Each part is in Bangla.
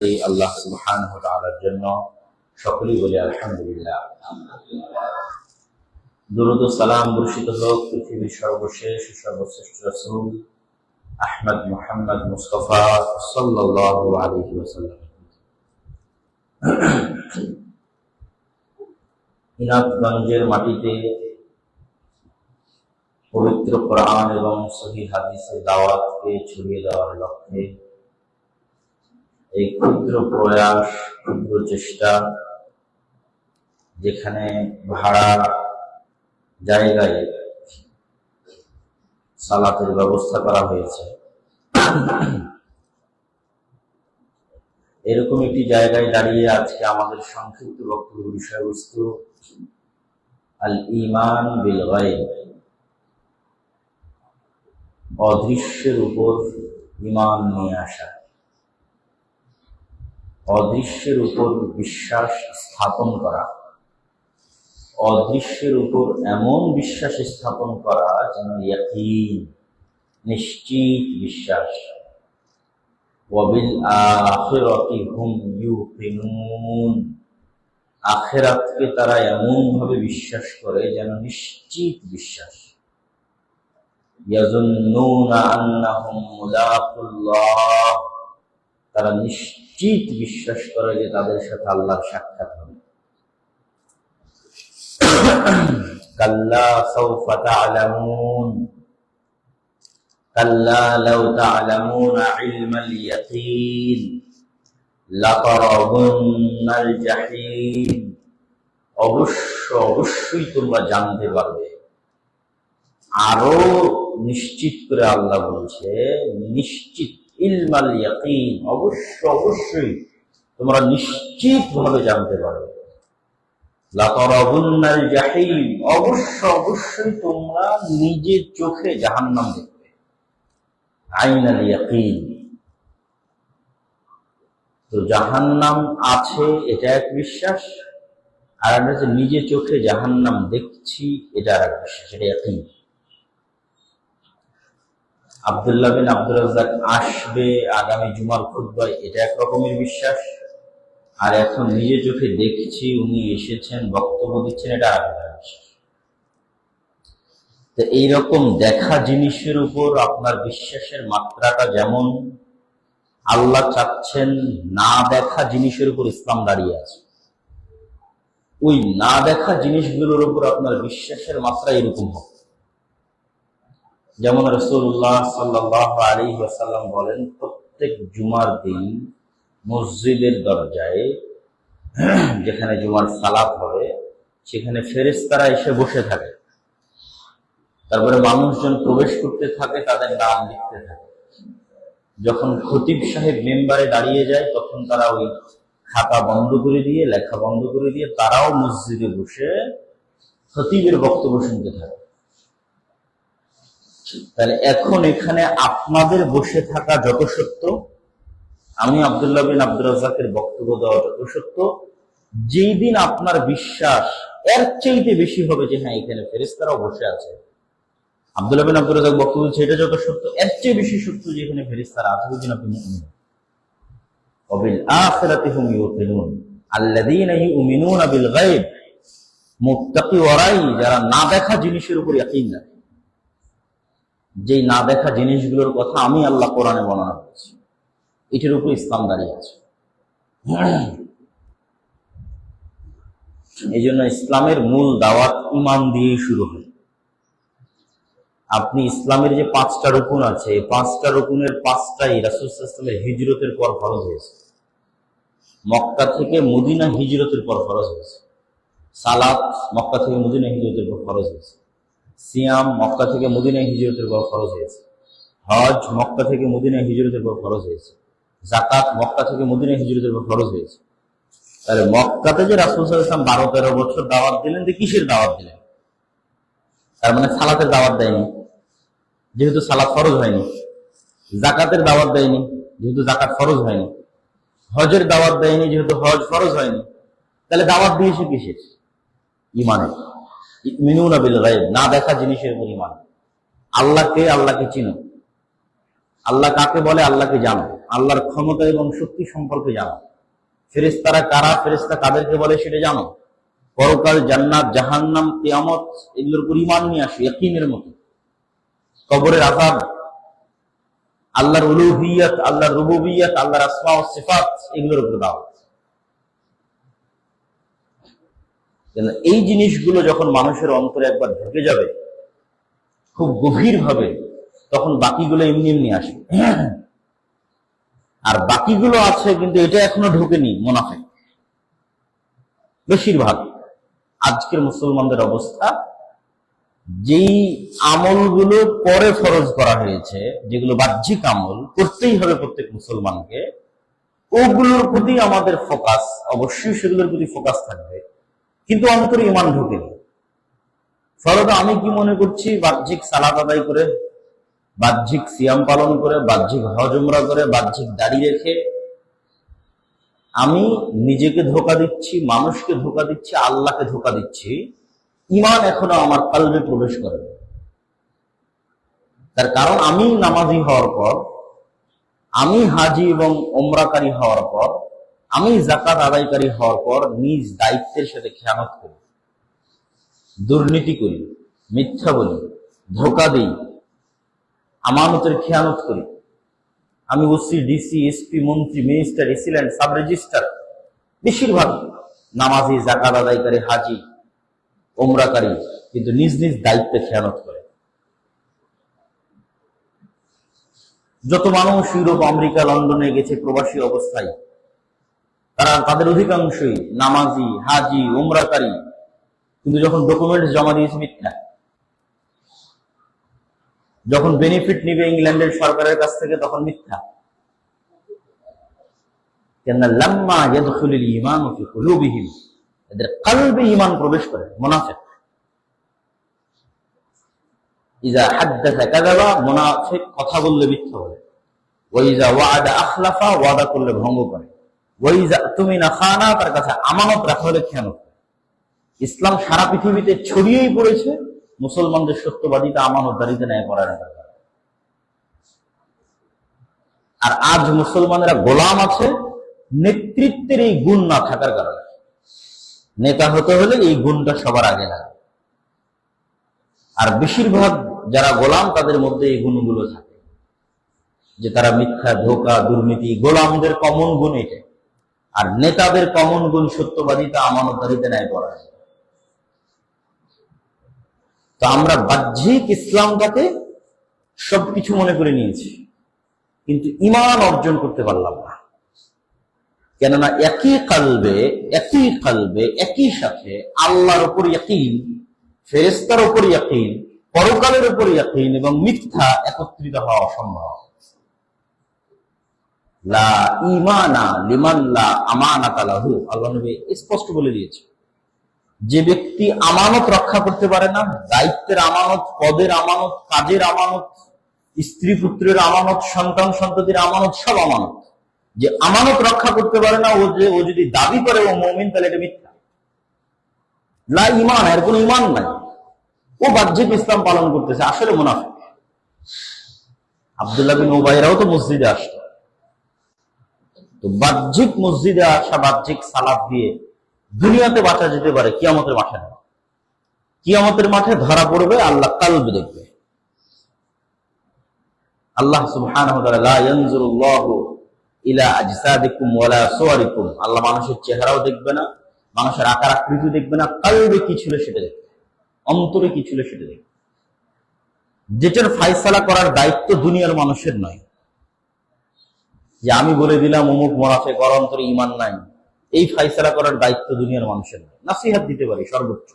এই আল্লাহ সুবহানাহু ওয়া তাআলার জন্য সকলেই বলি আলহামদুলিল্লাহ। দুরূদ ও সালাম বর্ষিত হোক পৃথিবীর সর্বশেষ সর্বশ্রেষ্ঠ রাসূল আহমদ মুহাম্মদ মুস্তাফা সাল্লাল্লাহু আলাইহি ওয়াসাল্লাম। ইনাদগঞ্জের মাটিতে পবিত্র কোরআন এবং সহিহ হাদিসের দাওয়াতকে ছড়িয়ে দেওয়ার লক্ষ্যে এই ক্ষুদ্র প্রয়াস, ক্ষুদ্র চেষ্টা, যেখানে ভাড়া জায়গায় সালাতের ব্যবস্থা করা হয়েছে, এরকম একটি জায়গায় দাঁড়িয়ে আজকে আমাদের সংক্ষিপ্ত বক্তব্যের বিষয়বস্তু আল ঈমান বিল গায়ব, অদৃশ্যের উপর ঈমান নিয়ে আসা, অদৃশ্যের উপর বিশ্বাস স্থাপন করা, অদৃশ্যের উপর এমন বিশ্বাস স্থাপন করা যেন ইয়াকিন, নিশ্চিত বিশ্বাস। ওয়াবিল আখিরাতি হুম ইউকিনুন, আখিরাতকে তারা এমন ভাবে বিশ্বাস করে যেন নিশ্চিত বিশ্বাস। ইয়াজুন্নুনা আন্নাহুম মুলাকুল্লাহ, তারা নিশ্চিত বিশ্বাস করে যে তাদের সাথে আল্লাহর সাক্ষাৎ হবে। কাল্লা সাউফা তা'লামুন, কাল্লা লাউ তা'লামুনা ইলমাল ইয়াকিন লাতারাবুন্নাল জাহিম, অবশ্যই তোমরা জানতে পারবে। আরো নিশ্চিত করে আল্লাহ বলছে, নিশ্চিত ইলমাল ইয়াকিন, অবশ্যই তোমরা নিশ্চিত ভাবে জানতে পারবে। লাতারাবুন্নাল জাহিম, অবশ্যই তোমরা নিজের চোখে জাহান্নাম দেখবে। আইনাল ইয়াকিন, তো জাহান্নাম আছে এটা এক বিশ্বাস, আর একটা হচ্ছে নিজের চোখে জাহান্নাম দেখছি এটা আর এক বিশ্বাস, এটা ইয়াকিন। আব্দুল্লাহ বিন আব্দুর রাজ্জাক আসবে আগামী জুমার খুতবায়, এটা এক রকমের বিশ্বাস, আর এখন নিজে চোখে দেখছি উনি এসেছেন, বক্তব্য দিচ্ছেন, এটা আর একটা বিশ্বাস। তো এইরকম দেখা জিনিসের উপর আপনার বিশ্বাসের মাত্রাটা যেমন, আল্লাহ চাচ্ছেন না দেখা জিনিসের উপর ইসলাম দাঁড়িয়ে আছে, ওই না দেখা জিনিসগুলোর উপর আপনার বিশ্বাসের মাত্রা এরকম হবে। যেমন রাসূলুল্লাহ সাল্লাল্লাহু আলাইহি ওয়াসাল্লাম বলেন, প্রত্যেক জুমার দিন মসজিদের দরজায় যেখানে জুমার সালাত হবে সেখানে ফেরেশতারা এসে বসে থাকে, তারপরে মানুষজন প্রবেশ করতে থাকে, তাদের নাম লিখতে থাকে। যখন খতিব সাহেব মেম্বারে দাঁড়িয়ে যায় তখন তারা ওই খাতা বন্ধ করে দিয়ে, লেখা বন্ধ করে দিয়ে তারাও মসজিদে বসে খতিবের বক্তব্য শুনতে থাকে। তাহলে এখন এখানে আপনাদের বসে থাকা যত সত্য, আমি আব্দুল্লাহ বিন আব্দুর রাজ্জাকের বক্তব্য দেওয়া যত সত্য, যেই দিন আপনার বিশ্বাস এর চাইতে বেশি হবে যে হ্যাঁ এখানে ফেরেশতারাও বসে আছে, আব্দুল্লাহ বিন আব্দুর রাজ্জাক বক্তব্য দিচ্ছে এটা যত সত্য, এর চেয়ে বেশি সত্য যে এখানে ফেরেশতারা আছে, ওই দিন আপনি মুমিন। ওয়াবিল আখিরাতি হুম ইউকিনুন আল্লাযীনা ইউমিনুনা বিল গায়ব, মুত্তাকি ওরাই যারা না দেখা জিনিসের উপর ইয়াকিন রাখে। যেই না দেখা জিনিসগুলোর কথা আমি আল্লাহ কোরআনে বর্ণনা করেছি, এটার উপর ইসলাম দাঁড়িয়ে আছে। এই জন্য ইসলামের মূল দাওয়াত ঈমান দিয়ে শুরু হয়। আপনি ইসলামের যে 5টা রুকুন আছে, এই 5টা রুকুনের 5টাই রাসূল সাল্লাল্লাহু আলাইহি ওয়াসাল্লামের হিজরতের পর ফরজ হয়েছে, মক্কা থেকে মদিনা হিজরতের পর ফরজ হয়েছে। সালাত মক্কা থেকে মদিনা হিজরতের পর ফরজ হয়েছে। সিয়াম মক্কা থেকে মদিনা হিজরতের পর ফরজ হয়েছে। হজ মক্কা থেকে মদিনা হিজরতের পর ফরজ হয়েছে। যাকাত মক্কা থেকে মদিনা হিজরতের পর ফরজ হয়েছে। তাহলে মক্কাতে যে রাসূল সাল্লাল্লাহু আলাইহি ওয়াসাল্লাম 12-13 বছর দাওয়াত দিলেন, যে কিসের দাওয়াত দিলেন? তার মানে সালাতের দাওয়াত দেয়নি, যেহেতু সালাত ফরজ হয়নি। যাকাতের দাওয়াত দেয়নি, যেহেতু যাকাত ফরজ হয়নি। হজের দাওয়াত দেয়নি, যেহেতু হজ ফরজ হয়নি। তাহলে দাওয়াত দিয়েছে কিসের? ঈমানের। ইউমিনুনা বিল গায়ব, না দেখা জিনিসের উপর ঈমান। আল্লাহকে চিনো, আল্লাহ কাকে বলে আল্লাহকে জানো, আল্লাহর ক্ষমতা এবং শক্তি সম্পর্কে জানো, ফেরেশতারা কারা, ফেরেশতা কাদেরকে বলে সেটা জানো, পরকাল, জান্নাত, জাহান্নাম, কিয়ামত, এগুলোর উপর ঈমান নিয়ে আসো ইয়াকিনের মতো, কবরের আযাব, আল্লাহর উলুহিয়ত, আল্লাহর রুবুবিয়ত, আল্লাহর আসমা ও সিফাত, এগুলোর উপর দাও। এই জিনিসগুলো যখন মানুষের অন্তরে একবার ঢুকে যাবে খুব গভীর ভাবে, তখন বাকিগুলো এমনি এমনি আসে। আর বাকিগুলো আছে কিন্তু এটা এখনো ঢুকেনি, মুনাফিক বেশিরভাগ। আজকের মুসলমানদের অবস্থা, যেই আমলগুলো পরে ফরজ করা হয়েছে, যেগুলো বাহ্যিক আমল করতেই হবে প্রত্যেক মুসলমানকে, ওগুলোর প্রতি আমাদের ফোকাস, অবশ্যই সেগুলোর প্রতি ফোকাস থাকবে, কিন্তু অন্তরে ঈমান ঢুকেনি। ফলত আমি কি মনে করছি, বাহ্যিক সালাত আদায় করে, বাহ্যিক সিয়াম পালন করে, বাহ্যিক হজ উমরা করে, বাহ্যিক দাড়ি রেখে আমি নিজেকে ধোঁকা দিচ্ছি, মানুষকে ধোঁকা দিচ্ছি, আল্লাহকে ধোঁকা দিচ্ছি। ঈমান এখনো আমার কলবে প্রবেশ করে। তার কারণ আমি নামাজি হওয়ার পর, আমি হাজি এবং ওমরাকারী হওয়ার পর, আমি যাকাত আদায়কারী হওয়ার পর নিজ দায়িত্বের সাথে খেয়ানত করি, দুর্নীতি করি, মিথ্যা বলি, ধোঁকা দিই, আমানতের খেয়ানত করি। আমি ওসি, ডিসি, এসপি, মন্ত্রী, মিনিস্টার, এসিল্যান্ড, সাব রেজিস্ট্রার, বেশিরভাগ নামাজি, যাকাত আদায়কারী, হাজি, ওমরাকারী, কিন্তু নিজ নিজ দায়িত্বে খেয়ানত করে। যত মানুষ ইউরোপ, আমেরিকা, লন্ডনে গেছে প্রবাসী অবস্থায়, তাদের অধিকাংশই নামাজি, হাজি, ওমরাকারী, কিন্তু যখন ডকুমেন্ট জমা দিয়েছে মিথ্যা। যখন বেনিফিট নিবে ইংল্যান্ডের সরকারের কাছ থেকে তখন মিথ্যা। কেন? লাম্মা ইয়াদখুলুল ঈমানু ফি কুলুবিহিম, এদের কলবে ঈমান প্রবেশ করে। মুনাফিক ইজা হাদ্দাসা কাযাবা, মুনাফিক কথা বললে মিথ্যা বলে। ওয়া ইজা ওয়া'আদা আখলাফা, ওয়াদা করলে ভঙ্গ করে। ওয়া ইজা তুমিনা খানা, তার কাছে আমানত রাখা হলে খেয়ানত করে। ইসলাম সারা পৃথিবীতে ছড়িয়েই পড়েছে মুসলমানদের সত্যবাদিতা, আমানতদারিতা, ন্যায় পরায়ণতা। আর আজ মুসলমানেরা গোলাম আছে নেতৃত্বের এই গুণ না থাকার কারণে। নেতা হতে হলে এই গুণটা সবার আগে লাগে। আর বেশিরভাগ যারা গোলাম তাদের মধ্যে এই গুণগুলো থাকে, যে তারা মিথ্যা, ধোঁকা, দুর্নীতি, গোলামদের কমন গুণ এটা। আর নেতাদের কমন গুণ সত্যবাদিতা, আমানতদারিতা, ন্যায় পরায়ণতা। তো আমরা বাহ্যিক ইসলামটাকে সবকিছু মনে করে নিয়েছি, কিন্তু ঈমান অর্জন করতে পারলাম না। কেননা একই কালবে একই সাথে আল্লাহর উপর ইয়াকিন, ফেরেশতার উপর ইয়াকিন, পরকালের উপর ইয়াকিন এবং মিথ্যা একত্রিত হওয়া অসম্ভব। লা ঈমানা লিমান লা আমানাতা লাহু, আল্লাহ নবী স্পষ্ট বলে দিয়েছে, যে ব্যক্তি আমানত রক্ষা করতে পারে না, দায়িত্বের আমানত, পদের আমানত, কাজের আমানত, স্ত্রী পুত্রের আমানত, সন্তান সন্ততির আমানত, সব আমানত, যে আমানত রক্ষা করতে পারে না, ও যদি দাবি করে ও মুমিন, তাহলে এটা মিথ্যা। লা ঈমান, এর কোনো ঈমান নাই। ও বাহ্যিক ইসলাম পালন করতেছে, আসলে মুনাফিক। আব্দুল্লাহ বিন উবাইরাও তো মসজিদে আসতো। তো বাহ্যিক মসজিদে আসা, বাহ্যিক সালাত দিয়ে দুনিয়াতে বাঁচা যেতে পারে, কিয়ামতের মাঠে না। কিয়ামতের মাঠে ধরা পড়বে, আল্লাহ কলব দেখবে। আল্লাহ সুবহানাহু ওয়া তাআলা, লা ইয়ানজুরুল্লাহু ইলা আজসাদিকুম ওয়ালা সুওয়ারিকুম, আল্লাহ মানুষের চেহারাও দেখবে না, মানুষের আকার আকৃতি দেখবে না, কলবে কি ছিল সেটা দেখবে, অন্তরে কি ছিল সেটা দেখবে। যেটার ফায়সালা করার দায়িত্ব দুনিয়ার মানুষের নয়, যে আমি বলে দিলাম অমুক মুনাফিক, ওর অন্তরে ঈমান নাই, এই ফায়সালা করার দায়িত্ব দুনিয়ার মানুষের নয়। নসিহত দিতে পারি সর্বোচ্চ,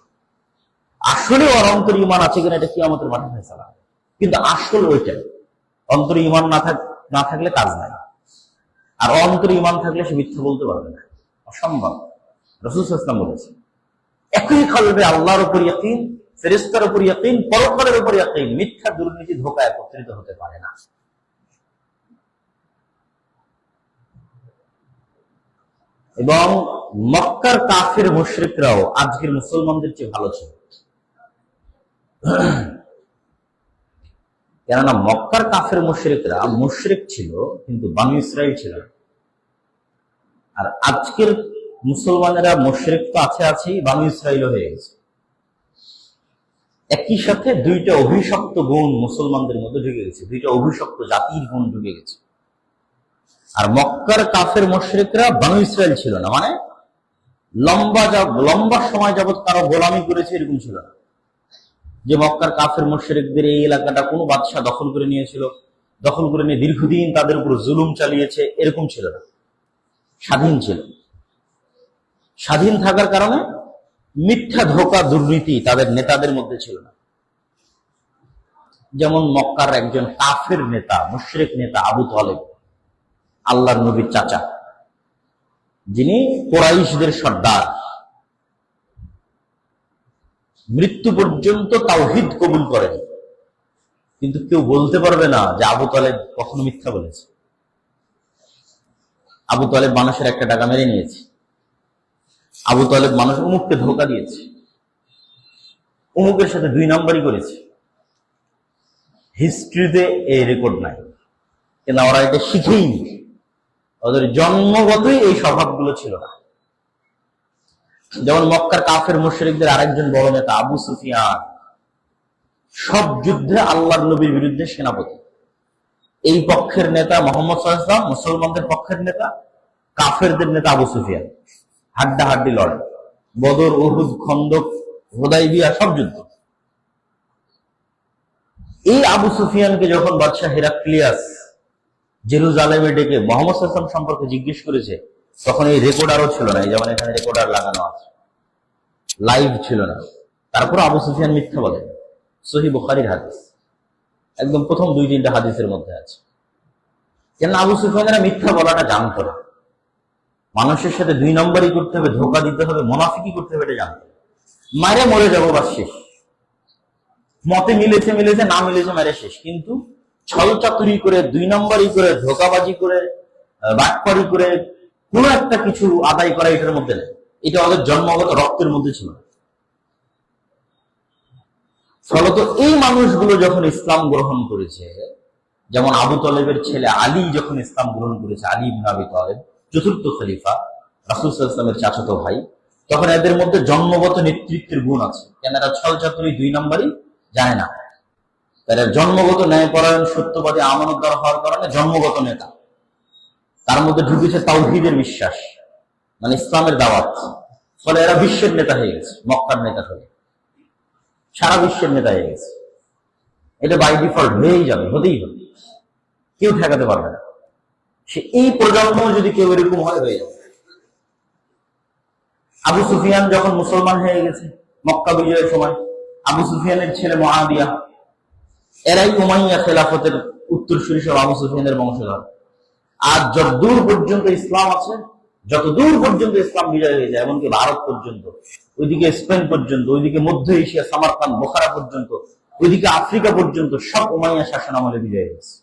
আসলে ওর অন্তরে ঈমান আছে কিনা এটা কিয়ামতের মাঠে ফায়সালা। কিন্তু আসল ওইটাই, অন্তরে ঈমান না থাকলে কাজ নাই। আর অন্তরে ঈমান থাকলে সে মিথ্যা বলতে পারবে না, অসম্ভব। রাসূল সাল্লাল্লাহু আলাইহি ওয়াসাল্লাম বলেছেন, একই কলবে আল্লাহর উপর ইয়াকিন, ফেরেশতার উপর ইয়াকিন, পরকালের উপর ইয়াকিন, মিথ্যা, দুর্নীতি, ধোঁকা একত্রিত হতে পারে না। এবং মক্কার কাফের মুশরিকরাও আজকের মুসলমানদের চেয়ে ভালো ছিল। কেননা মক্কার কাফের মুশরিকরা মুশরিক ছিল, কিন্তু বনী ইসরাইল ছিল না। আর আজকের মুসলমানেরা মুশরিক তো আছেই, বনী ইসরাইলও হয়ে গেছে। একই সাথে দুইটা অভিশপ্ত গুণ মুসলমানদের মধ্যে ঢুকে গেছে, দুইটা অভিশপ্ত জাতির গুণ ঢুকে গেছে। আর মক্কার কাফের মুশরিকরা বনী ইসরাইল ছিল না, মানে লম্বা সময় যাবত কারো গোলামি করেছে এরকম ছিল না। যে মক্কার কাফের মুশরিকদের এই এলাকাটা কোনো বাদশাহ দখল করে নিয়েছিল, দখল করে নিয়ে দীর্ঘদিন তাদের উপর জুলুম চালিয়েছে, এরকম ছিল না। স্বাধীন ছিল। স্বাধীন থাকার কারণে মিথ্যা ধোঁকা দুর্নীতি তাদের নেতাদের মধ্যে ছিল না। যেমন মক্কার একজন কাফের নেতা, মুশরিক নেতা আবু তালেব, আল্লাহর নবীর চাচা, যিনি কুরাইশদের সর্দার, মৃত্যু পর্যন্ত তাওহীদ কবুল করেন। কিন্তু কেউ বলতে পারবে না যে আবু তালেব কখনো মিথ্যা বলেছে। আবু তালেব মানুষের একটা টাকা মেরে নিয়েছে, আবু তালেব মানুষ অমুককে ধোঁকা দিয়েছে, অমুকের সাথে 2 নাম্বারই করেছে। হিস্ট্রিতে এই রেকর্ড নাই, কিন্তু ওরা এটা শিখেইনি। ওদের জন্মগতই এই স্বভাবগুলো ছিল না। যেমন মক্কার কাফের মুশরিকদের আরেকজন বড় নেতা আবু সুফিয়ান, সব যুদ্ধে আল্লাহর নবীর বিরুদ্ধে সেনাপতি। এই পক্ষের নেতা মুহাম্মদ সাল্লাল্লাহু আলাইহি ওয়াসাল্লাম, মুসলমানদের পক্ষের নেতা, কাফেরদের নেতা আবু সুফিয়ান। হাড্ডাহাড্ডি লড়াই, বদর, উহুদ, খন্দক, হুদাইবিয়া, সব যুদ্ধ। এই আবু সুফিয়ানকে যখন বাদশাহ হেরাক্লিয়াস জেরুজালেমে ডেকে মুহাম্মদ সাল্লাল্লাহু আলাইহি ওয়াসাল্লাম সম্পর্কে জিজ্ঞেস করেছে, তখন এই রেকর্ডারও ছিল না, যেমন এখানে রেকর্ডার লাগানো আছে, লাইভ ছিল না। তারপর আবু সুফিয়ান মিথ্যা বলেন। সহিহ বুখারীর হাদিস, একদম প্রথম 2-3টা হাদিসের মধ্যে আছে। কেন আবু সুফিয়ানরা মিথ্যা বলাটা জানতো না। মানুষের সাথে 2 নম্বরই করতে হবে, ধোঁকা দিতে হবে, মুনাফিকি করতে হবে, এটা জানতো। মারে মরে যাবো, বাস শেষ। মতে মিলেছে, না মিলেছে, মারে শেষ। কিন্তু ছল চাতুরি করে, 2 নম্বরই করে, ধোঁকাবাজি করে, বাটপারি করে কোনো একটা কিছু আদায় করা এটার মধ্যে নেই। এটা ওদের জন্মগত রক্তের মধ্যে ছিল। ফলত এই মানুষগুলো যখন ইসলাম গ্রহণ করেছে, যেমন আবু তালেবের ছেলে আলী যখন ইসলাম গ্রহণ করেছে, আলী ইবনে আবি তালেব, 4র্থ খলিফা, রাসূল সাল্লাল্লাহু আলাইহি ওয়াসাল্লামের চাচাতো ভাই, তখন এদের মধ্যে জন্মগত নেতৃত্বের গুণ আছে। কেন এরা ছল চাতুরি 2 নম্বরই যায় না। তারা জন্মগত ন্যায়পরায়ণ, সত্যবাদী, আমানতদার হওয়ার কারণে জন্মগত নেতা। তার মধ্যে ঢুকেছে তাওহীদের বিশ্বাস, মানে ইসলামের দাওয়াত। ফলে এরা বিশ্বের নেতা হয়ে গেছে, মক্কার নেতা হয়ে সারা বিশ্বের নেতা হয়ে গেছে। এটা বাই ডিফল্ট হয়েই যাবে, হতেই হবে, কেউ ঠেকাতে পারবে না। সে এই প্রজন্ম যদি কেউ এরকম হয়ে যাবে। আবু সুফিয়ান যখন মুসলমান হয়ে গেছে মক্কা বিজয়ের সময়, আবু সুফিয়ানের ছেলে মুআবিয়া, এরাই উমাইয়া খেলাফতের উত্তরসূরি, সব আবু সুফিয়ানের বংশধর। আজ যতদূর পর্যন্ত ইসলাম আছে, যতদূর পর্যন্ত ইসলাম বিজয় হয়ে যায়, এমনকি ভারত পর্যন্ত, ওইদিকে স্পেন পর্যন্ত, ওইদিকে মধ্য এশিয়া, সামারকান্দ, বোখারা পর্যন্ত, ওইদিকে আফ্রিকা পর্যন্ত, সব উমাইয়া শাসন আমলে বিজয় হয়েছে।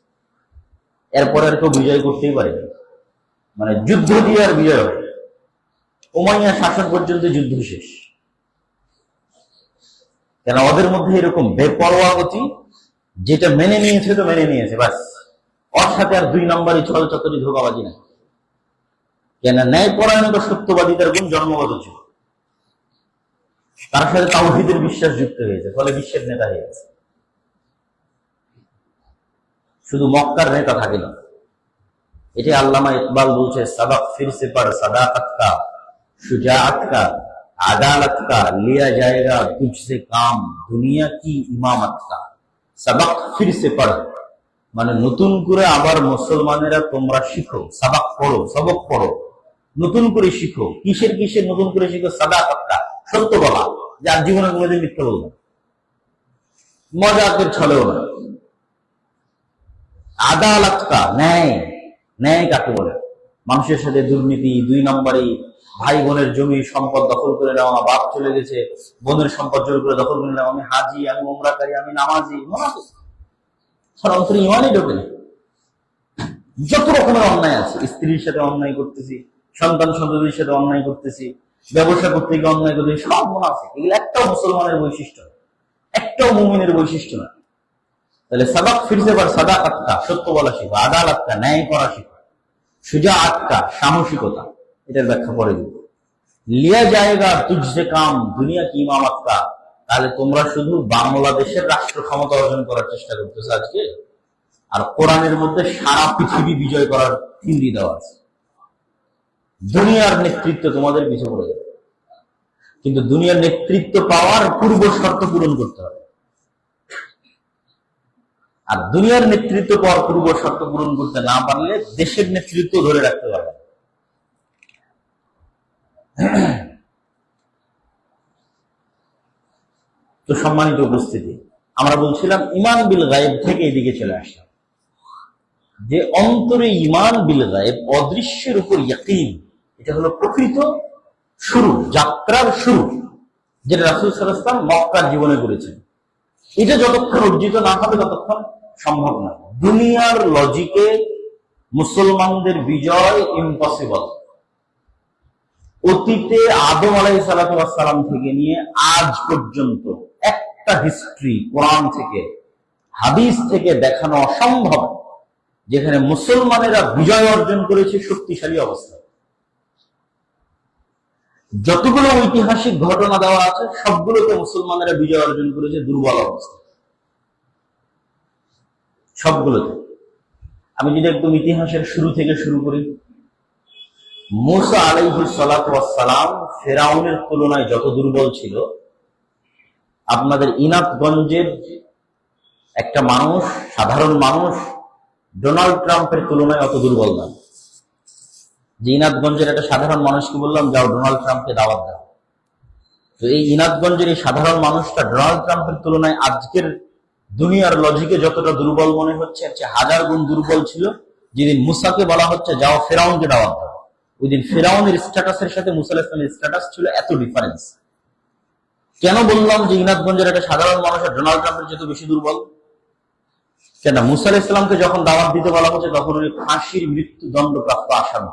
এরপরে আর কেউ বিজয় করতেই পারে, মানে যুদ্ধ দিয়ে আর বিজয় হয়। উমাইয়া শাসন পর্যন্ত যুদ্ধ শেষ। কেন ওদের মধ্যে এরকম বেপরোয়া গতি, যেটা মেনে নিয়েছে তো মেনে নিয়েছে, বাস। ওর সাথে আর 2 নম্বরই ছল চাতুরি, ধোঁকাবাজি না। কেন ন্যায়পরায়ণতা, সত্যবাদিতার গুণ জন্মগত ছিল। তার সাথে তাওহীদের বিশ্বাস যুক্ত হয়েছে, ফলে বিশ্বের নেতা হয়ে গেছে। শুধু মক্কার নেতা থাকে না। এটি আল্লামা ইকবাল বলছে, সবক ফির সে পড়, সাদাকত কা, শুজাআত কা, আদালত কা, লিয়া জায়েগা তুঝসে কাম, দুনিয়া কি ইমামত কা। সবক ফির সে পড়, মানে নতুন করে আবার মুসলমানেরা তোমরা শিখো, সবক পড়ো, সবক পড়ো, নতুন করে শিখো। কিসের নতুন করে শিখো? সাদাকত কা, সত্য বলা, যার জীবনে কোনোদিন মিথ্যা বলবে, মজাকের ছলেও না। আদালত কা, ন্যায় কাকে বলে? মানুষের সাথে দুর্নীতি, 2 নম্বরই, ভাই বোনের জমি সম্পদ দখল করে নেওয়া, বাপ চলে গেছে, বোনের সম্পদ জোর করে দখল করে নেওয়া, আমি হাজি, আমি উমরাকারী, আমি নামাজি, অন্তরে ইমানই ঢোকে না। যত রকমের অন্যায় আছে, স্ত্রীর সাথে অন্যায় করতেছি, সন্তান সন্ততির সাথে অন্যায় করতেছি, ব্যবসা করতে গিয়ে অন্যায় করতেছি, সব মুনাফিক। এগুলো একটাও মুসলমানের বৈশিষ্ট্য, একটাও মুমিনের বৈশিষ্ট্য না। তাহলে সবক ফিরসে পর সাদাকাত কা, সত্য বলা শিখো, আদালত কা, ন্যায় করা শিখো, শুজাআত কা, সাহসিকতা। এটার ব্যাখ্যা পরে দিব। লিয়া জায়েগা তুঝসে কাম দুনিয়া কি ইমামত কা। তাহলে তোমরা শুধু বাংলাদেশের রাষ্ট্র ক্ষমতা অর্জন করার চেষ্টা করতেছো আজকে, আর কোরআনের মধ্যে সারা পৃথিবী বিজয় করার থিওরি দেওয়া আছে। দুনিয়ার নেতৃত্ব তোমাদের পিছু পড়ে যাবে, কিন্তু দুনিয়ার নেতৃত্ব পাওয়ার পূর্ব শর্ত পূরণ করতে হবে। আর দুনিয়ার নেতৃত্ব পাওয়ার পূর্ব শর্ত পূরণ করতে না পারলে দেশের নেতৃত্ব ধরে রাখতে পারবে। তো সম্মানিত উপস্থিতি, আমরা বলছিলাম ইমান বিল গায়েব থেকে এদিকে চলে আসলাম যে অন্তরে ইমান বিল গায়েব, অদৃশ্যের উপর ইয়াকিন, এটা হলো প্রকৃত শুরু, যাত্রার শুরু, যেটা রাসূল সাল্লাল্লাহু আলাইহি ওয়াসাল্লাম মক্কার জীবনে করেছেন। এটা যতক্ষণ অর্জিত না হবে ততক্ষণ সম্ভব না। দুনিয়ার লজিকে মুসলমানদের বিজয় ইম্পসিবল। অতীতে আদম আলাইহিস সালাম থেকে নিয়ে আজ পর্যন্ত একটা হিস্ট্রি কোরআন থেকে হাদিস থেকে দেখানো অসম্ভব যেখানে মুসলমানেরা বিজয় অর্জন করেছে শক্তিশালী অবস্থা। যতগুলো ঐতিহাসিক ঘটনা দেওয়া আছে সবগুলোতে মুসলমানেরা বিজয় অর্জন করেছে দুর্বল অবস্থা, সবগুলোতে। আমি যদি একদম ইতিহাসের শুরু থেকে শুরু করি, মুসা আলাইহিস সালাতু ওয়াস সালাম ফেরাউনের তুলনায় যত দুর্বল ছিল, আপনাদের ইনাতগঞ্জের একটা মানুষ, সাধারণ মানুষ ডোনাল্ড ট্রাম্পের তুলনায় অত দুর্বল না। যে ইনাতগঞ্জের একটা সাধারণ মানুষকে বললাম যাও ডোনাল্ড ট্রাম্পকে দাওয়াত দাও, তো এই ইনাতগঞ্জের এই সাধারণ মানুষটা ডোনাল্ড ট্রাম্পের তুলনায় আজকের দুনিয়ার লজিকে যতটা দুর্বল মনে হচ্ছে এর চেয়ে হাজার গুণ দুর্বল ছিল যেদিন মুসাকে বলা হচ্ছে যাও ফেরাউনকে দাওয়াত দাও। ওই দিন ফেরাউনের স্ট্যাটাসের সাথে মুসা আলাইহিস সালামের স্ট্যাটাস ছিল এত ডিফারেন্স। কেন বললাম যে ইনাতগঞ্জের একটা সাধারণ মানুষের ডোনাল্ড ট্রাম্পের চেয়ে বেশি দুর্বল? কেন মুসা আলাইহিস সালামকে যখন দাওয়াত দিতে বলা হচ্ছে তখন উনি ফাঁসির মৃত্যুদণ্ডপ্রাপ্ত আসামি।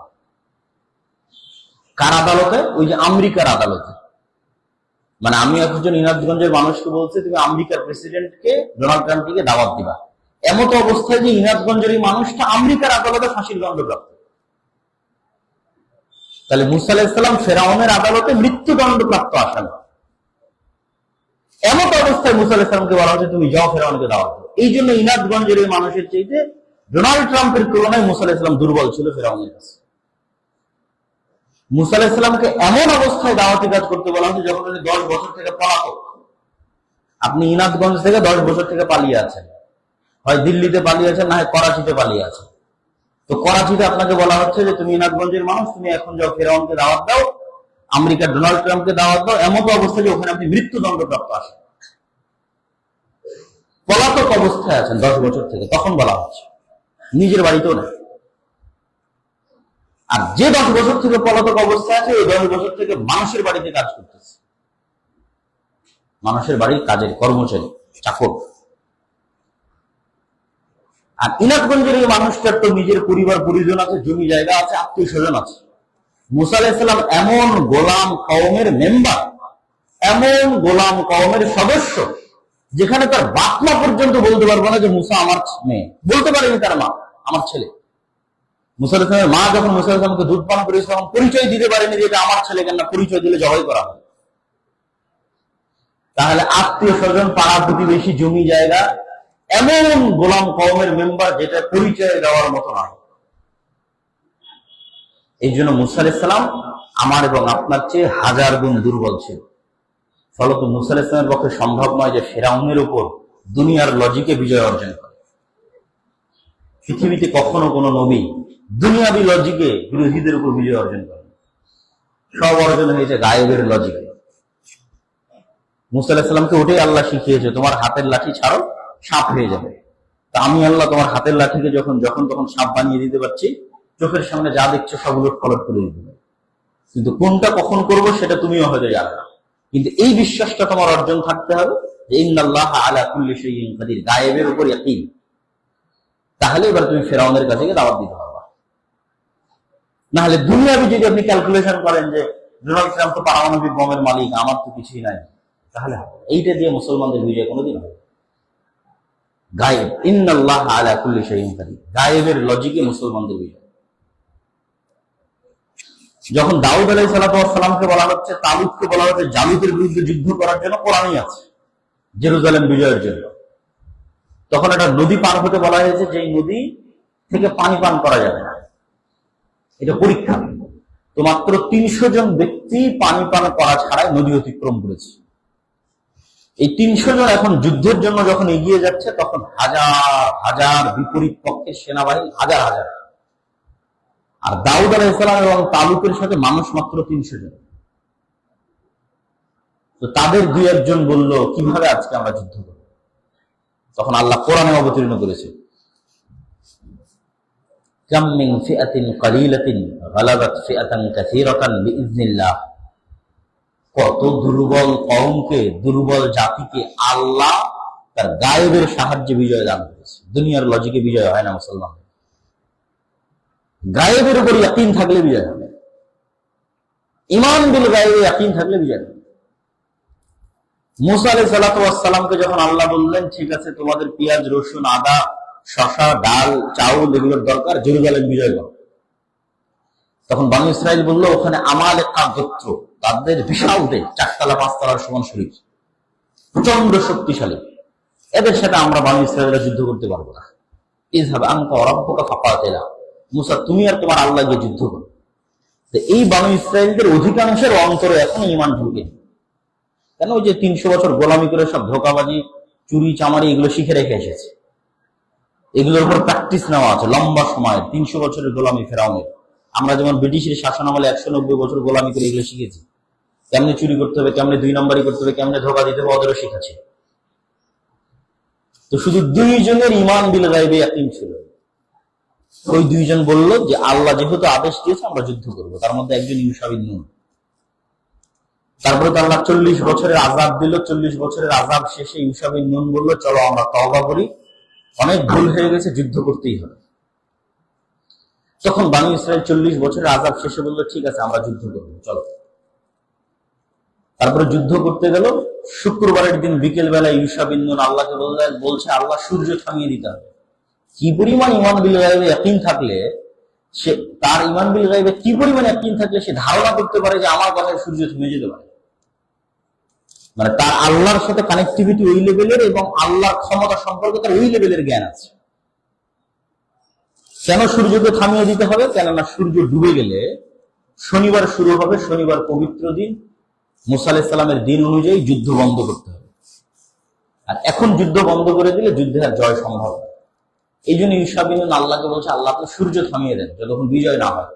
কার আদালতে? ওই যে আমেরিকার আদালতে। মানে আমি একজন ইনাতগঞ্জের মানুষকে বলছি তুমি আমেরিকার প্রেসিডেন্টকে ডোনাল্ড ট্রাম্পকে দাওয়াত দিবা, এমত অবস্থায় যে ইনাতগঞ্জের এই মানুষটা আমেরিকার আদালতে ফাঁসির দণ্ডপ্রাপ্ত। তাহলে মুসা আলাইহিস সালাম ফেরাউনের আদালতে মৃত্যুদণ্ডপ্রাপ্ত আসামি। এমত অবস্থায় মুসা আলাইহিস সালামকে বলা হচ্ছে তুমি যাও ফেরাউনকে দাওয়াত দাও। এই জন্য ইনাতগঞ্জের এই মানুষের চাইতে ডোনাল্ড ট্রাম্পের তুলনায় মুসা আলাইহিস সালাম দুর্বল ছিল ফেরাউনের কাছে। মুসা আলাইহিস সালামকে এমন অবস্থায় দাওয়াতি কাজ করতে বলা হচ্ছে যখন উনি 10 বছর থেকে পলাতক। আপনি ইনাতগঞ্জ থেকে 10 বছর থেকে পালিয়ে আছেন, হয় দিল্লিতে পালিয়ে আছেন না হয় করাচিতে পালিয়ে আছেন। তো করাচিতে আপনাকে বলা হচ্ছে যে তুমি ইনাতগঞ্জের মানুষ, তুমি এখন যাও ফেরাউনকে দাওয়াত দাও, আমেরিকার ডোনাল্ড ট্রাম্পকে দাওয়াত দাও। এমন অবস্থায় যে ওখানে আপনি মৃত্যুদণ্ডপ্রাপ্ত আছেন, পলাতক অবস্থায় আছেন 10 বছর থেকে, তখন বলা হচ্ছে, নিজের বাড়িতেও না। আর যে 10 বছর থেকে পলাতক অবস্থায় আছে ওই 10 বছর থেকে মানুষের বাড়িতে কাজ করতেছে, মানুষের বাড়ির কাজের কর্মচারী, চাকর। আর ইনাতগঞ্জের এই মানুষটার তো নিজের পরিবার পরিজন আছে, জমি জায়গা আছে, আত্মীয় স্বজন আছে। মুসা আলাইহিস সালাম এমন গোলাম কওমের মেম্বার, এমন গোলাম কওমের সদস্য যেখানে তার বাপ মা পর্যন্ত বলতে পারবে না যে মুসা আমার মেয়ে, বলতে পারেনি তার মা আমার ছেলে। মুসা আলাইহিস সালামের মা যখন মুসা আলাইহিস সালামকে দুধ পান করেছে তখন পরিচয় দিতে পারেনি যে এটা আমার ছেলে, কেন পরিচয় দিলে জবাই করা হয়। তাহলে আত্মীয় স্বজন, পাড়া প্রতিবেশী, জমি জায়গা, এমন গোলাম কওমের মেম্বার যেটা পরিচয় দেওয়ার মতো নয়। এই জন্য মুসা আলাইহিস সালাম আমার এবং আপনার চেয়ে হাজার গুণ দুর্বল ছিল। ফলত মুসা আলাইহিস সালামের পক্ষে সম্ভব নয় যে ফেরাউনের উপর দুনিয়ার লজিকে বিজয় অর্জন করে। পৃথিবীতে কখনো কোনো নবী দুনিয়াবী লজিকে বিরোধীদের উপর বিজয় অর্জন করে, সব অর্জন হয়েছে গায়েবের লজিকে। মুসা আলাইহিস সালামকে ওটাই আল্লাহ শিখিয়েছে, তোমার হাতের লাঠি ছাড়ো সাপ হয়ে যাবে। তা আমি আল্লাহ তোমার হাতের লাঠিকে যখন তখন সাপ বানিয়ে দিতে পারছি, চোখের সামনে যা দেখছো সব উলট পালট করে দিতে পারি, কিন্তু কোনটা কখন করব সেটা তুমিও হয়তো জানো না। কিন্তু এই বিশ্বাসটা তোমার অর্জন থাকতে হবে যে ইন্নাল্লাহা আলা কুল্লি শাইইন কাদির, গায়েবের উপর ইয়াকিন। তাহলে এবার তুমি ফেরাউনের কাছে গিয়ে দাওয়াত দিতে পারবা। না হলে দুনিয়াবি যদি আপনি ক্যালকুলেশন করেন যে ডোনাল্ড ট্রাম্প তো পারমাণবিক বোমের মালিক, আমার তো কিছুই নাই, তাহলে এইটা দিয়ে মুসলমানদের বিজয় কোনোদিন হবে। গায়েব, ইন্নাল্লাহ আলা কুল্লি শাইইন কাদির, গায়েবের লজিকে মুসলমানদের বিজয়। যখন দাউদ আলাইহিস সালামকে বলা হচ্ছে, তালুতকে বলা হচ্ছে জালুতের বিরুদ্ধে যুদ্ধ করার জন্য, কোরআনই আছে জেরুজালেম বিজয়ের জন্য, তখন একটা নদী পার হতে বলা হয়েছে, যে নদী থেকে পানি পান করা যাবে না, এটা পরীক্ষা। তো মাত্র 300 জন ব্যক্তি পানি পান করা ছাড়াই নদী অতিক্রম করেছে। এই 300 জন এখন যুদ্ধের জন্য যখন এগিয়ে যাচ্ছে, তখন হাজার হাজার বিপরীত পক্ষের সেনাবাহিনী, হাজার হাজার। আর দাউদ আলাইহিস সালাম এবং তালুকের সাথে মানুষ মাত্র 300 জন। তো তাদের 2-1 জন বলল, কিভাবে আজকে আমরা যুদ্ধ করব? তখন আল্লাহ কোরআনে অবতীর্ণ করেছে, কাম মিন ফিআতিন কালিলাতিন গালাবাত ফিআতান কাসীরাতান বিইজনিল্লাহ। কত দুর্বল কওমকে, দুর্বল জাতিকে আল্লাহ তার গায়েবের সাহায্যে বিজয় দান করেছে। দুনিয়ার লজিকে বিজয় হয় না মুসলমান, গায়েবের উপর ইয়াকিন থাকলে বিজয় হবে। ঈমান বিল গায়েবে ইয়াকিন থাকলে বিজয় হবে। মুসা আলাইহিস সালামকে যখন আল্লাহ বললেন, ঠিক আছে তোমাদের পেঁয়াজ, রসুন, আদা, শসা, ডাল, চাউল এগুলোর দরকার, জেরুজালেম বিজয় করো। তখন বনী ইসরাইল বলল, ওখানে আমালেকা গোত্র, তাদের বিশাল দেশ, 4 তলা 5 তলার সমান শরীর, প্রচন্ড শক্তিশালী, এদের সাথে আমরা বনী ইসরাইলরা যুদ্ধ করতে পারবো না। ইযহাব আনতা ওয়া রাব্বুকা ফাকাতিলা, মুসা তুমি আর তোমার আল্লাহ গিয়ে যুদ্ধ করো। তো এই বনী ইসরাইলদের অধিকাংশের অন্তরে এখন ঈমান ঢুকেনি। কেন? ওই যে 300 বছর গোলামি করে সব ধোঁকাবাজি, চুরি চামারি এগুলো শিখে রেখে এসেছে, এগুলোর উপর প্র্যাকটিস নেওয়া আছে লম্বা সময়। 300 বছরের গোলামি ফেরাউনের। আমরা যেমন ব্রিটিশের শাসন আমলে 190 বছর গোলামি করে এগুলো শিখেছি, কেমনে চুরি করতে হবে, কেমনে 2 নম্বরই করতে হবে, কেমনে ধোঁকা দিতে হবে, ওদেরও শিখেছে। তো শুধু 2 জনের ঈমান বিল গায়বে ইয়াকিন ছিল। ওই 2 জন বলল যে আল্লাহ যেহেতু আদেশ দিয়েছে আমরা যুদ্ধ করব। তার মধ্যে একজন ইউশা বিন নুন। তারপরে তো আল্লাহ 40 বছরের আযাব দিল। 40 বছরের আযাব শেষে ইউশা বিন নুন বলল, চলো আমরা তওবা করি, অনেক ভুল হয়ে গেছে, যুদ্ধ করতেই হবে। তখন বনী ইসরাইল 40 বছরের আযাব শেষে বলল, ঠিক আছে আমরা যুদ্ধ করব, চলো। তারপরে যুদ্ধ করতে গেল। শুক্রবারের দিন বিকেল বেলা ইউশা বিন নুন আল্লাহকে বলছে, আল্লাহ সূর্য থামিয়ে দিতে হবে। কি পরিমাণ ঈমান বিল গায়বে ইয়াকিন থাকলে সে, তার ঈমান বিল গায়বে কি পরিমাণ ইয়াকিন থাকলে সে ধারণা করতে পারে যে আমার কথায় সূর্য থেমে যেতে পারে। মানে তার আল্লাহর সাথে কানেক্টিভিটি ওই লেভেলের, এবং আল্লাহর ক্ষমতা সম্পর্কে তার ওই লেভেলের জ্ঞান আছে। কেন সূর্যকে থামিয়ে দিতে হবে? কেননা সূর্য ডুবে গেলে শনিবার শুরু হবে, শনিবার পবিত্র দিন, মুসা আলাইহিস সালামের দিন অনুযায়ী যুদ্ধ বন্ধ করতে হবে। আর এখন যুদ্ধ বন্ধ করে দিলে যুদ্ধে আর জয় সম্ভব না। এই জন্য ইউশা বিন নুন আল্লাহকে বলছে, আল্লাহ আপনি সূর্য থামিয়ে দেন যতক্ষণ বিজয় না হয়।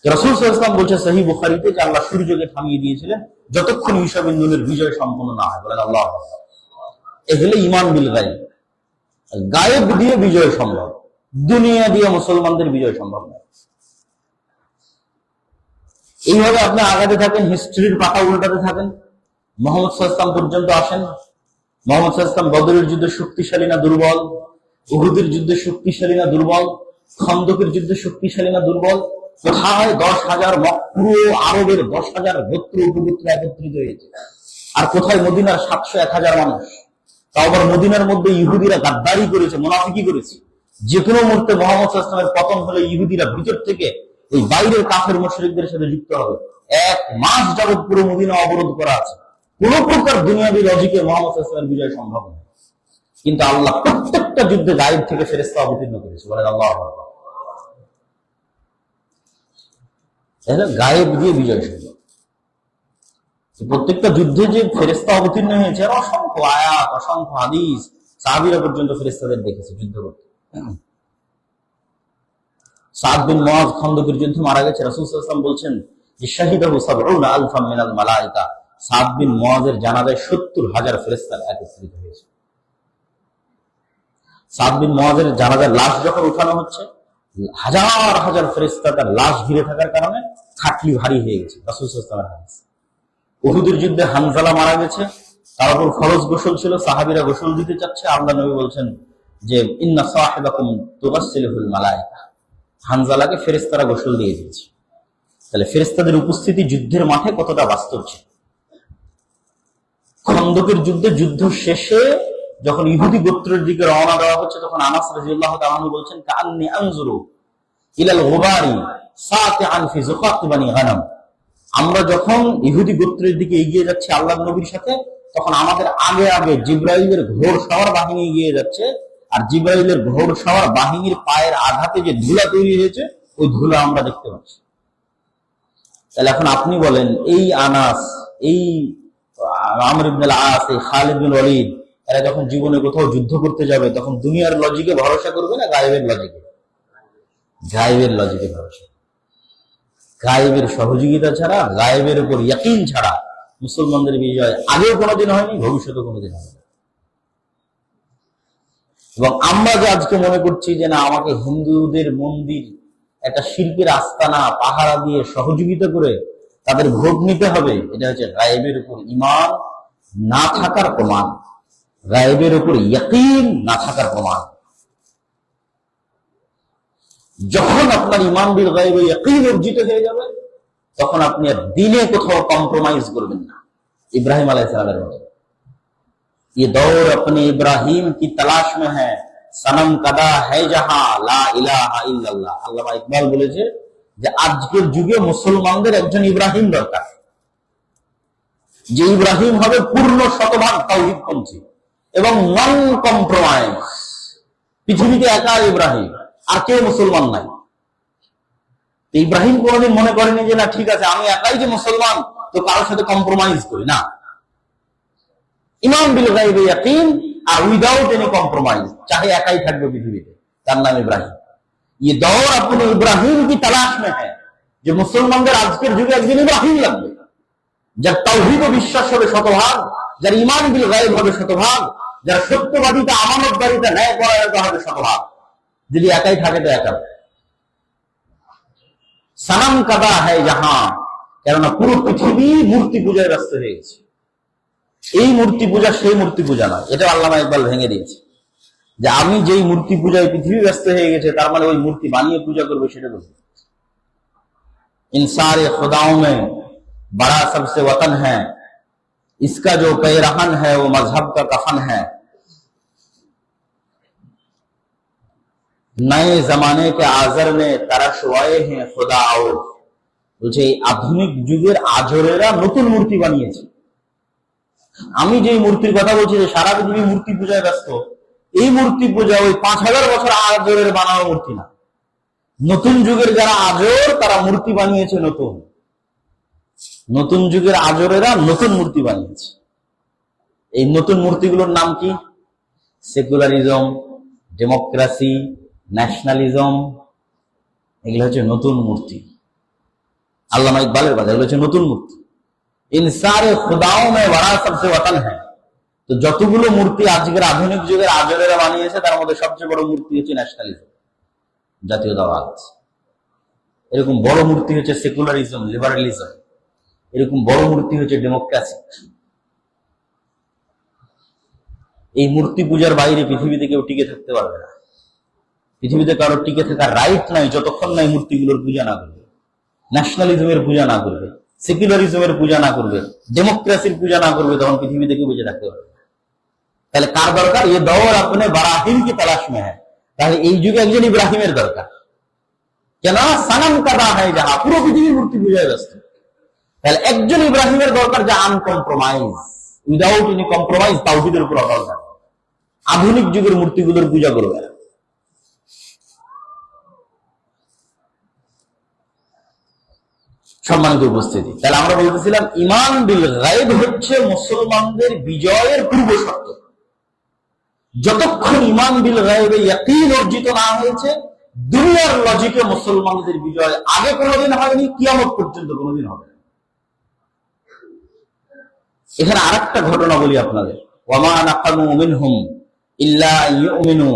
রাসূল সাল্লাল্লাহু আলাইহি ওয়াসাল্লাম বলছে সহিহ বুখারীতে যে আল্লাহ সূর্যকে থামিয়ে দিয়েছিলেন যতক্ষণ ইউশা বিন নুনের বিজয় সম্পন্ন না হয়। বলেন আল্লাহু আকবার। এগুলো ঈমান বিল গায়ব। গায়েব দিয়ে বিজয় সম্ভব, দুনিয়া দিয়ে মুসলমানদের বিজয় সম্ভব না। এইভাবে আপনি আগাতে থাকেন, হিস্ট্রির পাতা উল্টাতে থাকেন, মুহাম্মদ সাল্লাল্লাহু আলাইহি ওয়াসাল্লাম পর্যন্ত আসেন। মুহাম্মদ সাল্লাল্লাহু আলাইহি ওয়াসাল্লাম বদরের যুদ্ধে শক্তিশালী না দুর্বল? উহুদের যুদ্ধে শক্তিশালী না দুর্বল? খন্দকের যুদ্ধে শক্তিশালী না দুর্বল? কোথায় 10,000 পুরো আরবের 10,000 গোত্র উপগোত্র একত্রিত হয়েছে, আর কোথায় মদিনার 700-1000 মানুষ। তাও আবার মদিনার মধ্যে ইহুদিরা গাদ্দারি করেছে, মুনাফিকি করেছে। যে কোনো মুহূর্তে মুহাম্মদ সাল্লাল্লাহু আলাইহি ওয়াসাল্লামের পতন হলে ইহুদিরা ভিতর থেকে ওই বাইরের কাফের মুশরিকদের সাথে যুক্ত হবে। 1 মাস যাবত পুরো মদিনা অবরোধ করা আছে। কোন প্রকার দুনিয়াবী লজিকে মুহাম্মদ সাল্লাল্লাহু আলাইহি ওয়াসাল্লামের বিজয় সম্ভব নয়। কিন্তু আল্লাহ প্রত্যেকটা যুদ্ধে গায়েব থেকে ফেরেশতা অবতীর্ণ করেছে। বলেন আল্লাহু আকবার। তাহলে গায়েব দিয়ে বিজয় সম্ভব। প্রত্যেকটা যুদ্ধে যে ফেরেশতা অবতীর্ণ হয়েছে, অসংখ্য আয়াত, অসংখ্য হাদিস, সাহাবীরা পর্যন্ত ফেরেশতাদের দেখেছে যুদ্ধ করতে। সাদ বিন মুআয খন্দকের যুদ্ধে মারা গেছে। রাসূল সাল্লাল্লাহু আলাইহি ওয়াসাল্লাম বলছেন যে শাহিদাহু 70 আলফাম মিনাল মালায়েকা। সাদ বিন মুআযের জানাজায় 70,000 ফেরেশতা একত্রিত হয়েছে। সাদ বিন মুআযের জানাজার লাশ যখন উঠানো হচ্ছে, হাজার হাজার ফেরেশতা তার লাশ ঘিরে থাকার কারণে খাটলি ভারী হয়ে গেছে। রাসূল সাল্লাল্লাহু আলাইহি ওয়াসাল্লামের হাদিস। উহুদের যুদ্ধে হানজালা মারা গেছে, তার উপর ফরজ গোসল ছিল, সাহাবীরা গোসল দিতে চাচ্ছে। আল্লাহ নবী বলছেন যে ইন্না সাহিবাকুম তুগাসসিলুল মালায়েকা, হানজালাকে ফেরেশতারা গোসল দিয়ে দিয়েছে। তাহলে ফেরেশতাদের উপস্থিতি যুদ্ধের মাঠে কতটা বাস্তব ছিল। খন্দকের যুদ্ধে যুদ্ধ শেষে যখন ইহুদি গোত্রের দিকে রওনা দেওয়া হচ্ছে, তখন আনাস রাদিয়াল্লাহু তাআলা আনহু বলছেন, কাআন্নী আনজুরু ইলাল গুবারি সাতিআন ফি যুকাত বানি গানাম। আমরা যখন ইহুদি গোত্রের দিকে এগিয়ে যাচ্ছি আল্লাহর নবীর সাথে, তখন আমাদের আগে আগে জিবরাইলের ঘোড় সওয়ার বাহিনী এগিয়ে যাচ্ছে, আর জিবরাইলের ঘোড় সওয়ার বাহিনীর পায়ের আঘাতে যে ধুলা তৈরি হয়েছে, ওই ধুলা আমরা দেখতে পাচ্ছি। তাহলে এখন আপনি বলেন, এই আনাস, এই আমর ইবনে আল-আস, এই খালিদ বিন ওয়ালিদ, এরা যখন জীবনে কোথাও যুদ্ধ করতে যাবে, তখন দুনিয়ার লজিকে ভরসা করবে না গায়েবের লজিকে? গায়েবের লজিকে ভরসা। গায়েবের সহযোগিতা ছাড়া, গায়েবের উপর ইয়াকিন ছাড়া মুসলমানদের বিজয় আগেও কোনোদিন হয়নি, ভবিষ্যতে কোনোদিন হবে না। এবং আমরা যে আজকে মনে করছি যে না, আমাকে হিন্দুদের মন্দির, একটা শিল্পের আস্তানা পাহারা দিয়ে সহযোগিতা করে তাদের ভোট নিতে হবে, এটা হচ্ছে গায়েবের উপর ঈমান না থাকার প্রমাণ, গায়েবের উপর ইয়াকিন না থাকার প্রমাণ। যখন আপনার ঈমান বিল গায়ব ইয়াকিন অর্জিত হয়ে যাবে, তখন আপনি আর দিনে কোথাও কম্প্রোমাইজ করবেন না। ইব্রাহিম আলাইহিস সালামের মতো, ये दौर अपने इब्राहिम की तलाश में है, सनम कदा है जहां ला इलाहा इल्लाल्लाह। আল্লামা ইকবাল বলেছে যে আজকের যুগে মুসলমানদের একজন ইব্রাহিম দরকার, যে ইব্রাহিম হবে পূর্ণ শতভাগ তাওহীদপন্থী এবং নন কম্প্রোমাইজ। পৃথিবীতে একা ইব্রাহিম, আর কেউ মুসলমান নাই। ইব্রাহিম কোনোদিন মনে করেনি যে না ঠিক আছে, আমি একাই যে মুসলমান, তো কারোর সাথে কম্প্রোমাইজ করি না। ঈমান বিল গায়ব ইয়াকিন আর উইদাউট এনি কম্প্রোমাইজ, চাহে একাই থাকবে পৃথিবীতে, তার নাম ইব্রাহিম। ये दौर अपने इब्राहिम की तलाश में है, যে মুসলমানদের আজকের যুগে একজন ইব্রাহিম লাগবে, যার তাওহীদ ও বিশ্বাস হবে শতভাগ, যার ঈমান বিল গায়ব হবে শতভাগ, যার সত্যবাদিতা, আমানতদারিতা, ন্যায়পরায়ণতা হবে শতভাগ। যদি একাই থাকে তো একা। সানাম কাদা হয় জাহাঁ, কেননা পুরো পৃথিবী মূর্তি পূজায় ব্যস্ত হয়ে গেছে। এই মূর্তি পূজা সেই মূর্তি পূজা নয়, এটা আল্লামা ইকবাল ভেঙে দিয়েছে। যে আমি যেই মূর্তি পূজায় পৃথিবী ব্যস্ত হয়ে গেছে, তার মানে ওই মূর্তি বানিয়ে পূজা করবে, সেটা বলবে। ইনসারে খুদাओं में बड़ा सबसे वतन है, इसका जो पैरहन है वो मजहब का कफन है, नए जमाने के आजर में तरशवाए हैं खुदा आओ। বলছে এই আধুনিক যুগের আজরেরা নতুন মূর্তি বানিয়েছে। আমি যে মূর্তির কথা বলছি, যে সারা পৃথিবী মূর্তি পূজায় ব্যস্ত, এই মূর্তি পূজা ওই 5000 বছর আজরের বানানো মূর্তি না। নতুন যুগের যারা আজর, তারা মূর্তি বানিয়েছে নতুন। নতুন যুগের আজরেরা নতুন মূর্তি বানিয়েছে। এই নতুন মূর্তিগুলোর নাম কি? সেকুলারিজম, ডেমোক্রেসি, ন্যাশনালিজম, এগুলো হচ্ছে নতুন মূর্তি। আল্লামা ইকবালের কথা, এগুলো হচ্ছে নতুন মূর্তি। ইনসারে খুদাओं में बड़ा सबसे वतन है। তো যতগুলো মূর্তি আজকের আধুনিক যুগের আজরেরা বানিয়েছে, তার মধ্যে সবচেয়ে বড় মূর্তি হচ্ছে ন্যাশনালিজম, জাতীয়তাবাদ। এরকম বড় মূর্তি হচ্ছে সেকুলারিজম, লিবারালিজম। এরকম বড় মূর্তি হচ্ছে ডেমোক্রেসি। এই মূর্তি পূজার বাইরে পৃথিবীতে কেউ টিকে থাকতে পারবে না। পৃথিবীতে কারোর টিকে থাকার রাইট নাই যতক্ষণ না এই মূর্তিগুলোর পূজা না করবে, ন্যাশনালিজমের পূজা না করবে, সেকুলারিজমের পূজা না করবে, ডেমোক্রেসির পূজা না করবে, তখন পৃথিবীতে কেউ বেঁচে থাকতে পারবে। তাহলে কার দরকার? ये दौर अपने इब्राहिम की तलाश में है। তাহলে এই যুগে একজন ইব্রাহিমের দরকার। কেন? সানাম কাদা হয় যাহা, পুরো পৃথিবী মূর্তি পূজায় ব্যস্ত। তাহলে একজন ইব্রাহিমের দরকার, যে আনকম্প্রোমাইজ, উইদাউট এনি কম্প্রোমাইজ, তাওহীদের উপর অটল থাকে, আধুনিক যুগের মূর্তিগুলোর পূজা করবে না। সম্মানিত উপস্থিতি, তাহলে আমরা বলতেছিলাম ঈমান বিল গায়ব হচ্ছে মুসলমানদের বিজয়ের পূর্ব শর্ত। যতক্ষণ ঈমান বিল গায়বে ইয়াকিন অর্জিত না হয়েছে, দুনিয়ার লজিকে মুসলমানদের বিজয় আগে কোনোদিন হয়নি, কিয়ামত পর্যন্ত কোনোদিন হবে না। এখানে আরেকটা ঘটনা বলি আপনাদের। ওয়ামা নাকামু মিনহুম ইল্লা ইউমিনু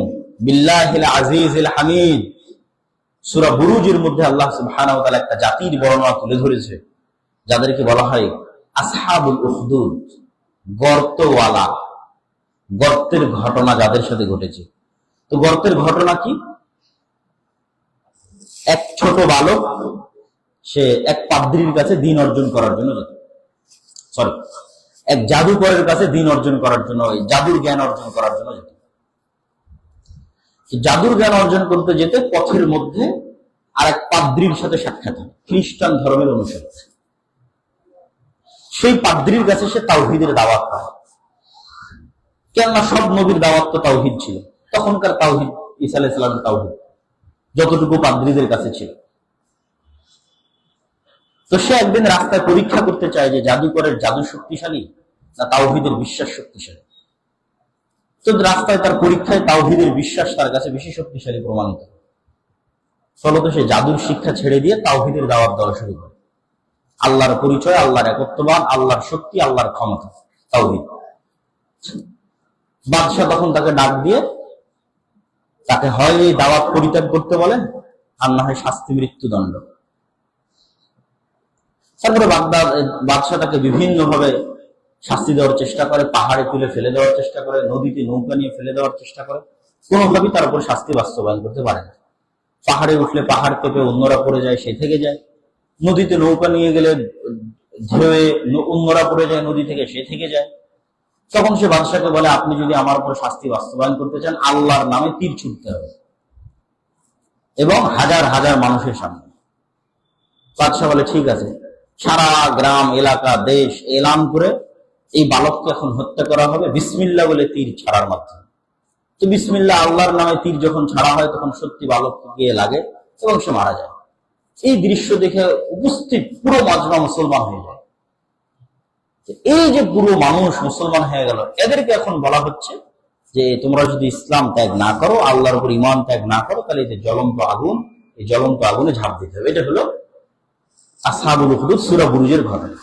বিল্লাহিল আজিজিল হামিদ। সূরা বুরুজের মধ্যে আল্লাহ সুবহানাহু ওয়া তাআলা একটা জাতির বর্ণনা তুলে ধরেছে, যাদেরকে বলা হয় আসহাবুল উখদুদ, গর্তওয়ালা। গর্তের ঘটনা যাদের সাথে ঘটেছে। তো গর্তের ঘটনা কি? এক ছোট বালক, সে এক পাদ্রীর কাছে দ্বীন অর্জন করার জন্য যেত। এক জাদুকরের কাছে দিন অর্জন করার জন্য, জাদুর জ্ঞান অর্জন করার জন্য যেত। জাদুর জ্ঞান অর্জন করতে যেতে পথের মধ্যে আর এক পাদ্রির সাথে সাক্ষাৎ হয়, খ্রিস্টান ধর্মের অনুসারী। সেই পাদ্রির কাছে সে তাওহীদের দাওয়াত পায়। কেননা সব নবীর দাওয়াত তো তাওহীদ ছিল, তখনকার তাওহীদ, ঈসা আলাইহিস সালামের তাওহীদ যতটুকু পাদ্রীদের কাছে ছিল। তো সে একদিন রাস্তায় পরীক্ষা করতে চায় যে জাদুকরের জাদু শক্তিশালী না তাওহীদের বিশ্বাস শক্তিশালী। তো রাস্তায় তার পরীক্ষায় তাওহীদের বিশ্বাস তার কাছে বেশি শক্তিশালী প্রমাণিত। ফলত সে জাদুর শিক্ষা ছেড়ে দিয়ে তাওহীদের দাওয়াত দেওয়া শুরু করে। আল্লাহর পরিচয়, আল্লাহর একত্ববাদ, আল্লাহর শক্তি, আল্লাহর ক্ষমতা, তাওহীদ। বাদশাহ তখন তাকে ডাক দিয়ে তাকে হয় এই দাওয়াত পরিত্যাগ করতে বলেন, আর না হয় শাস্তি, মৃত্যুদণ্ড। তারপরে বাদশাহ তাকে বিভিন্ন ভাবে শাস্তি দেওয়ার চেষ্টা করে, পাহাড়ে তুলে ফেলে দেওয়ার চেষ্টা করে, নদীতে নৌকা নিয়ে ফেলে দেওয়ার চেষ্টা করে, কোনোভাবেই তার উপর শাস্তি বাস্তবায়ন করতে পারে না। পাহাড়ে উঠলে পাহাড় কেঁপে অন্যরা পড়ে যায়, সে থেকে যায়। নদীতে নৌকা নিয়ে গেলে ঢেউয়ে অন্যরা পড়ে যায় নদী থেকে, সে থেকে যায়। তখন সে বাদশাকে বলে, আপনি যদি আমার উপর শাস্তি বাস্তবায়ন করতে চান, আল্লাহর নামে তীর ছুটতে হবে এবং হাজার হাজার মানুষের সামনে। বাদশাহ বলে, ঠিক আছে। সারা গ্রাম, এলাকা, দেশ এলান করে এই বালককে এখন হত্যা করা হবে বিসমিল্লাহ বলে তীর ছাড়ার মাধ্যমে। তো বিসমিল্লাহ, আল্লাহর নামে তীর যখন ছাড়া হয় তখন সত্যি বালককে গিয়ে লাগে এবং সে মারা যায়। এই দৃশ্য দেখে উপস্থিত পুরো মাজমা মুসলমান হয়ে যায়। এই যে পুরো মানুষ মুসলমান হয়ে গেল, এদেরকে এখন বলা হচ্ছে যে তোমরা যদি ইসলাম ত্যাগ না করো, আল্লাহর উপর ঈমান ত্যাগ না করো, তাহলে এই যে জ্বলন্ত আগুন, এই জ্বলন্ত আগুনে ঝাঁপ দিতে হবে। এটা হলো আসহাবুল উখদুদ সূরা বুরুজের ঘটনা।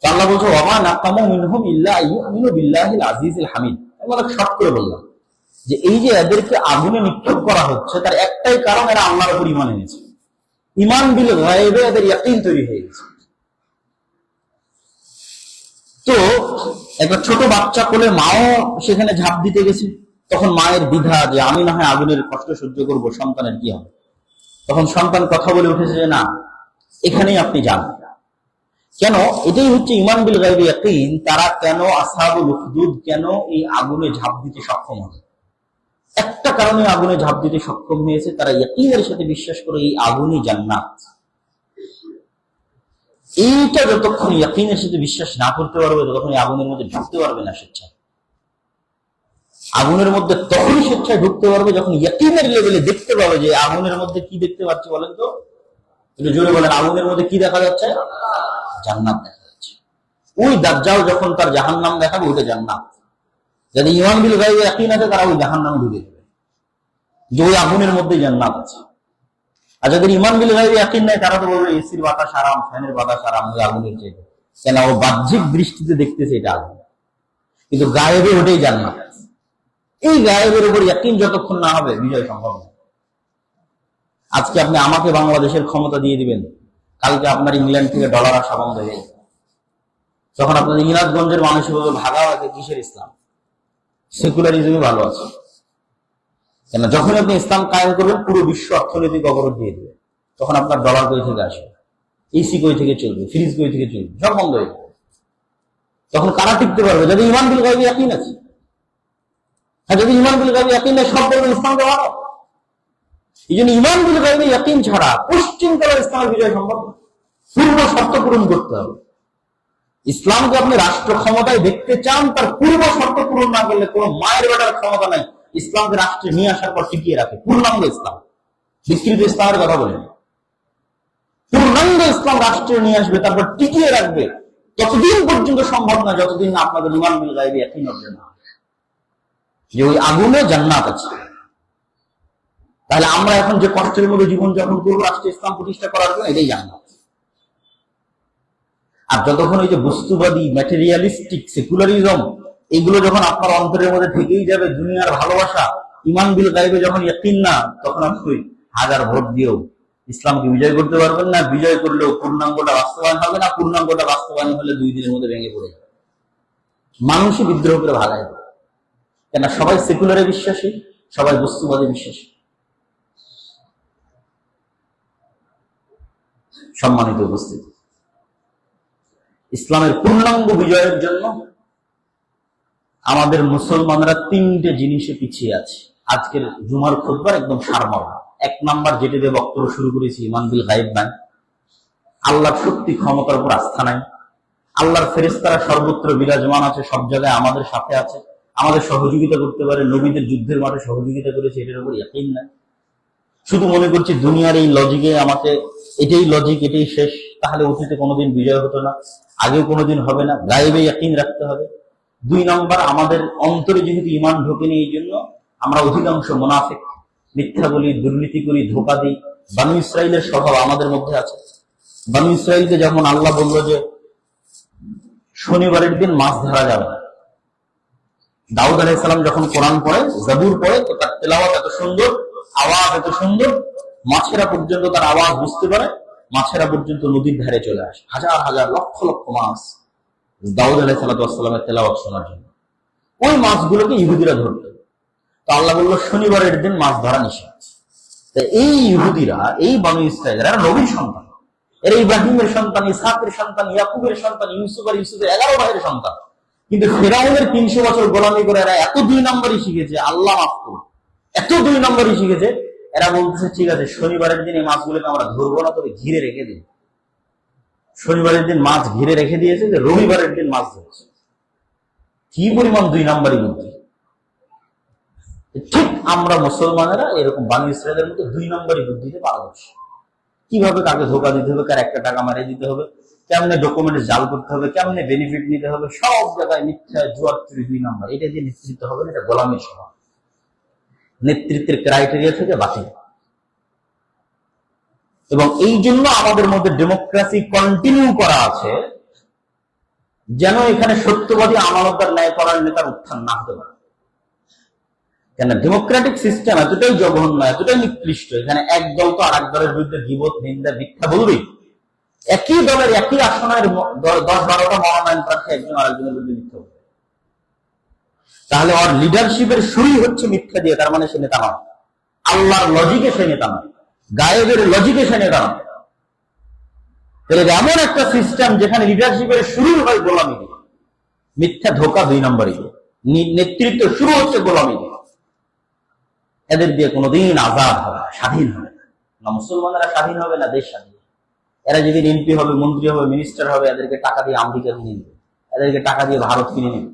আল্লাহ বলছে, ওয়া নাকামু মিনহুম ইল্লা আইয়ুমিনু বিল্লাহিল আজিজিল হামিদ। আমি শর্ট করে বললাম যে এই যে এদেরকে আগুনে নিক্ষেপ করা হচ্ছে, তার একটাই কারণ, এরা আল্লাহর উপর ঈমান এনেছে। ঈমান বিল গায়বে এদের ইয়াকিন তৈরি হয়ে গেছে। তো একটা ছোট বাচ্চা কোলে মাও সেখানে ঝাঁপ দিতে গেছে। তখন মায়ের দ্বিধা যে আমি না হয় আগুনের কষ্ট সহ্য করবো, সন্তানের কি হবে। তখন সন্তান কথা বলে উঠেছে যে না, এখানেই আপনি যান। কেন? এটাই হচ্ছে ঈমান বিল গায়বি ইয়াকিন। তারা কেন আসহাবুল উখদুদ কেন এই আগুনে ঝাঁপ দিতে সক্ষম হবে? একটা কারণে আগুনে ঝাঁপ দিতে সক্ষম হয়েছে, তারা ইয়াকিনের সাথে বিশ্বাস করে এই আগুনই জান্নাত। এইটা যতক্ষণ ইয়াকিনের সাথে বিশ্বাস না করতে পারবে, ততক্ষণ আগুনের মধ্যে ঢুকতে পারবে না স্বেচ্ছায়। আগুনের মধ্যে তখনই স্বেচ্ছায় ঢুকতে পারবে যখন ইয়াকিনের লেভেলে দেখতে পাবে যে আগুনের মধ্যে কি দেখতে পাচ্ছে। বলেন তো, একটু জোরে বলেন, আগুনের মধ্যে কি দেখা যাচ্ছে? জান্নাত দেখা যাচ্ছে। ওই দাজ্জাল যখন তার জাহান্নাম দেখাবে, ওইটা জান্নাত। যাদের ঈমান বিল গায়বি ইয়াকিন আছে, তারা ওই জাহান্নামে ঢুকে যাবে যে ওই আগুনের মধ্যে জান্নাত আছে। আর যাদের ঈমান বিল গায়বি ইয়াকিন নাই, তারা তো বলবে এসির বাতাস আরাম, ফ্যানের বাতাস আরাম, ওই আগুনের চাইতে। কেন? ও বাহ্যিক দৃষ্টিতে দেখতেছে এটা আগুন, কিন্তু গায়েবে ওটাই জান্নাত। এই গায়েবের উপর ইয়াকিন যতক্ষণ না হবে, বিজয় সম্ভব না। আজকে আপনি আমাকে বাংলাদেশের ক্ষমতা দিয়ে দিবেন, কালকে আপনার ইংল্যান্ড থেকে ডলার আসা বন্ধ হয়ে যাবে। তখন আপনার ইংরাজগঞ্জের মানুষ বলবে, ভাগা ভাগে কিসের ইসলাম, সেকুলারিজমই ভালো আছে। কেন? যখন আপনি ইসলাম কায়েম করবেন, পুরো বিশ্ব অর্থনৈতিক অবরোধ দিয়ে দেবে। তখন আপনার ডলার কই থেকে আসবে, এসি কই থেকে চলবে, ফ্রিজ কই থেকে চলবে, সব বন্ধ হয়ে যাবে। তখন কারা টিকতে পারবে? যদি ঈমান বিল গায়বি ইয়াকিন আছে। আর যদি ঈমান বিল গায়বি ইয়াকিন নেই, সব বলবে ইসলামকে মানো। এই জন্য ঈমান বিল গায়বি ইয়াকিন ছাড়া পশ্চিমকালের ইসলামের বিজয় সম্ভব না। পূর্ব শর্ত পূরণ করতে হবে। ইসলামকে আপনি রাষ্ট্র ক্ষমতায় দেখতে চান, তার পূর্ব শর্ত পূরণ না করলে কোন মায়ের বেটার ক্ষমতা নাই ইসলামকে রাষ্ট্রে নিয়ে আসার পর টিকিয়ে রাখে। পূর্ণাঙ্গ ইসলাম, বিকৃত ইসলামের কথা বলেন। পূর্ণাঙ্গ ইসলাম রাষ্ট্রে নিয়ে আসবে, তারপর টিকিয়ে রাখবে, ততদিন পর্যন্ত সম্ভব না যতদিন না আপনাদের ঈমান বিল গায়বি ইয়াকিন অর্জন না যে ওই আগুনে জান্নাত আছে। তাহলে আমরা এখন যে কষ্টের মধ্যে জীবন যাপন করবো রাষ্ট্রে ইসলাম প্রতিষ্ঠা করার জন্য, এটাই জান্নাত। আর যতক্ষণ ওই যে বস্তুবাদী, ম্যাটেরিয়ালিস্টিক, সেকুলারিজম, এগুলো যখন আপনার অন্তরের মধ্যে থেকেই যাবে, দুনিয়ার ভালোবাসা, ঈমান বিল গায়বে যখন ইয়াকিন না, তখন আপনি হাজার ভোট দিয়েও ইসলামকে বিজয় করতে পারবেন না। বিজয় করলেও পূর্ণাঙ্গটা বাস্তবায়ন হবে না। পূর্ণাঙ্গটা বাস্তবায়ন হলে 2 দিনের মধ্যে ভেঙে পড়ে যাবে, মানুষই বিদ্রোহ করে ভাগায় দেবে। কেন? সবাই সেকুলারে বিশ্বাসী, সবাই বস্তুবাদে বিশ্বাসী। সম্মানিত উপস্থিতি, ইসলামের পূর্ণাঙ্গ বিজয়ের জন্য আমাদের মুসলমানরা তিনটে জিনিসে পিছিয়ে আছে। আজকের জুমার খুতবার একদম সারমর্ম। এক নাম্বার, যেটি দিয়ে বক্তব্য শুরু করেছি, ইমান বিল গায়ব নাই, আল্লাহর শক্তি ক্ষমতার উপর আস্থা নাই, আল্লাহর ফেরেশতারা সর্বত্র বিরাজমান আছে, সব জায়গায় আমাদের সাথে আছে, আমাদের সহযোগিতা করতে পারে, নবীদের যুদ্ধের মাঠে সহযোগিতা করেছে, এটার উপর ইয়াকিন নাই। শুধু মনে করছি দুনিয়ার এই লজিকে আমাকে, এটাই লজিক, এটাই শেষ, তাহলে অতীতে কোনোদিন বিজয় হতো না, আগেও কোনোদিন হবে না। গায়েবে ইয়াকিন রাখতে হবে। দুই নাম্বার, আমাদের অন্তরে যেহেতু ইমান ঢোকেনি, এই জন্য আমরা অধিকাংশ মুনাফিক, মিথ্যা বলি, দুর্নীতি করি, ধোঁকা দিই। বানু ইসরাইলের স্বভাব আমাদের মধ্যে আছে। বানু ইসরাইলকে যখন আল্লাহ বলল যে শনিবারের দিন মাছ ধরা যাবে না, দাউদ আলাইহিস সালাম যখন কোরআন পড়ে, জাবুর পড়ে, তো তার তেলাওয়াত এত সুন্দর, আওয়াজ এত সুন্দর, মাছেরা পর্যন্ত তার আওয়াজ বুঝতে পারে, মাছেরা পর্যন্ত নদীর ধারে চলে আসে, হাজার হাজার লক্ষ লক্ষ মাছ দাউদ আলাইহিস সালামের তেলাওয়াত শোনার জন্য। ওই মাছগুলোকে ইহুদিরা ধরত। তো আল্লাহ বলল শনিবারের দিন মাছ ধরা নিষেধ। এই ইহুদিরা, এই বানু ইসরাইলরা নবীর সন্তান, এরা ইব্রাহিমের সন্তান, ইসহাকের সন্তান, ইয়াকুবের সন্তান, ইউসুফ আর ইউসুফের 11 ভাইয়ের সন্তান। কিন্তু ফেরাউনের 300 বছর গোলামি করে এরা এত 2 নম্বরই শিখেছে, আল্লাহ মাফ করুন, এত 2 নম্বরই শিখেছে, এরা বলতেছে ঠিক আছে শনিবারের দিন এই মাছগুলোকে আমরা ধরবো না, তবে ঘিরে রেখে দিই। শনিবারের দিন মাছ ঘিরে রেখে দিয়েছে, যে রবিবারের দিন মাছ ধরছে। কি পরিমাণ 2 নম্বরই বুদ্ধি! ঠিক আমরা মুসলমানেরা এরকম বানু ইসরাইলের মতো 2 নম্বরই বুদ্ধিতে পারদর্শী। কিভাবে কাকে ধোকা দিতে হবে, কার একটা টাকা মারিয়ে দিতে হবে, কেমনে ডকুমেন্ট জাল করতে হবে, কেমনে বেনিফিট নিতে হবে, সব জায়গায় মিথ্যা, জুয়া, চুরি, 2 নম্বর। এটা দিয়ে নেতৃত্ব হবে না, এটা গোলামীর স্বভাব। নেতৃত্বের ক্রাইটেরিয়া থেকে বাতিল। এবং এই জন্য আমাদের মধ্যে ডেমোক্রেসি কন্টিনিউ করা আছে, যেন এখানে সত্যবাদী আমানতদার ন্যায় করার নেতার উত্থান না হতে পারে। কেন ডেমোক্রেটিক সিস্টেম এতটাই জঘন্য, এতটাই নিকৃষ্ট, এখানে এক দল তো আর এক দলের বিরুদ্ধে গীবত, নিন্দা, মিথ্যা বলবেই। একই দলের একই আসনের 10-12টা মনোনয়ন প্রার্থী একজন আরেকজনের বিরুদ্ধে মিথ্যা বলবে, তাহলে ওর লিডারশিপের শুরুই হচ্ছে মিথ্যা দিয়ে। তার মানে সে নেতা নয়, আল্লাহর লজিকে সে নেতা নয়, গায়েবের লজিকে সে নেতা নয়। তাহলে এমন একটা সিস্টেম যেখানে লিডারশিপের শুরু হয় গোলামি দিয়ে, মিথ্যা, ধোকা, 2 নম্বরই দিয়ে, নেতৃত্ব শুরু হচ্ছে গোলামি দিয়ে। এদের দিয়ে কোনোদিন আজাদ হবে, স্বাধীন হবে না। মুসলমানরা স্বাধীন হবে না, দেশ স্বাধীন। এরা যেদিন এমপি হবে, মন্ত্রী হবে, মিনিস্টার হবে, এদেরকে টাকা দিয়ে আমেরিকা কিনে নেবে, এদেরকে টাকা দিয়ে ভারত কিনে নেবে।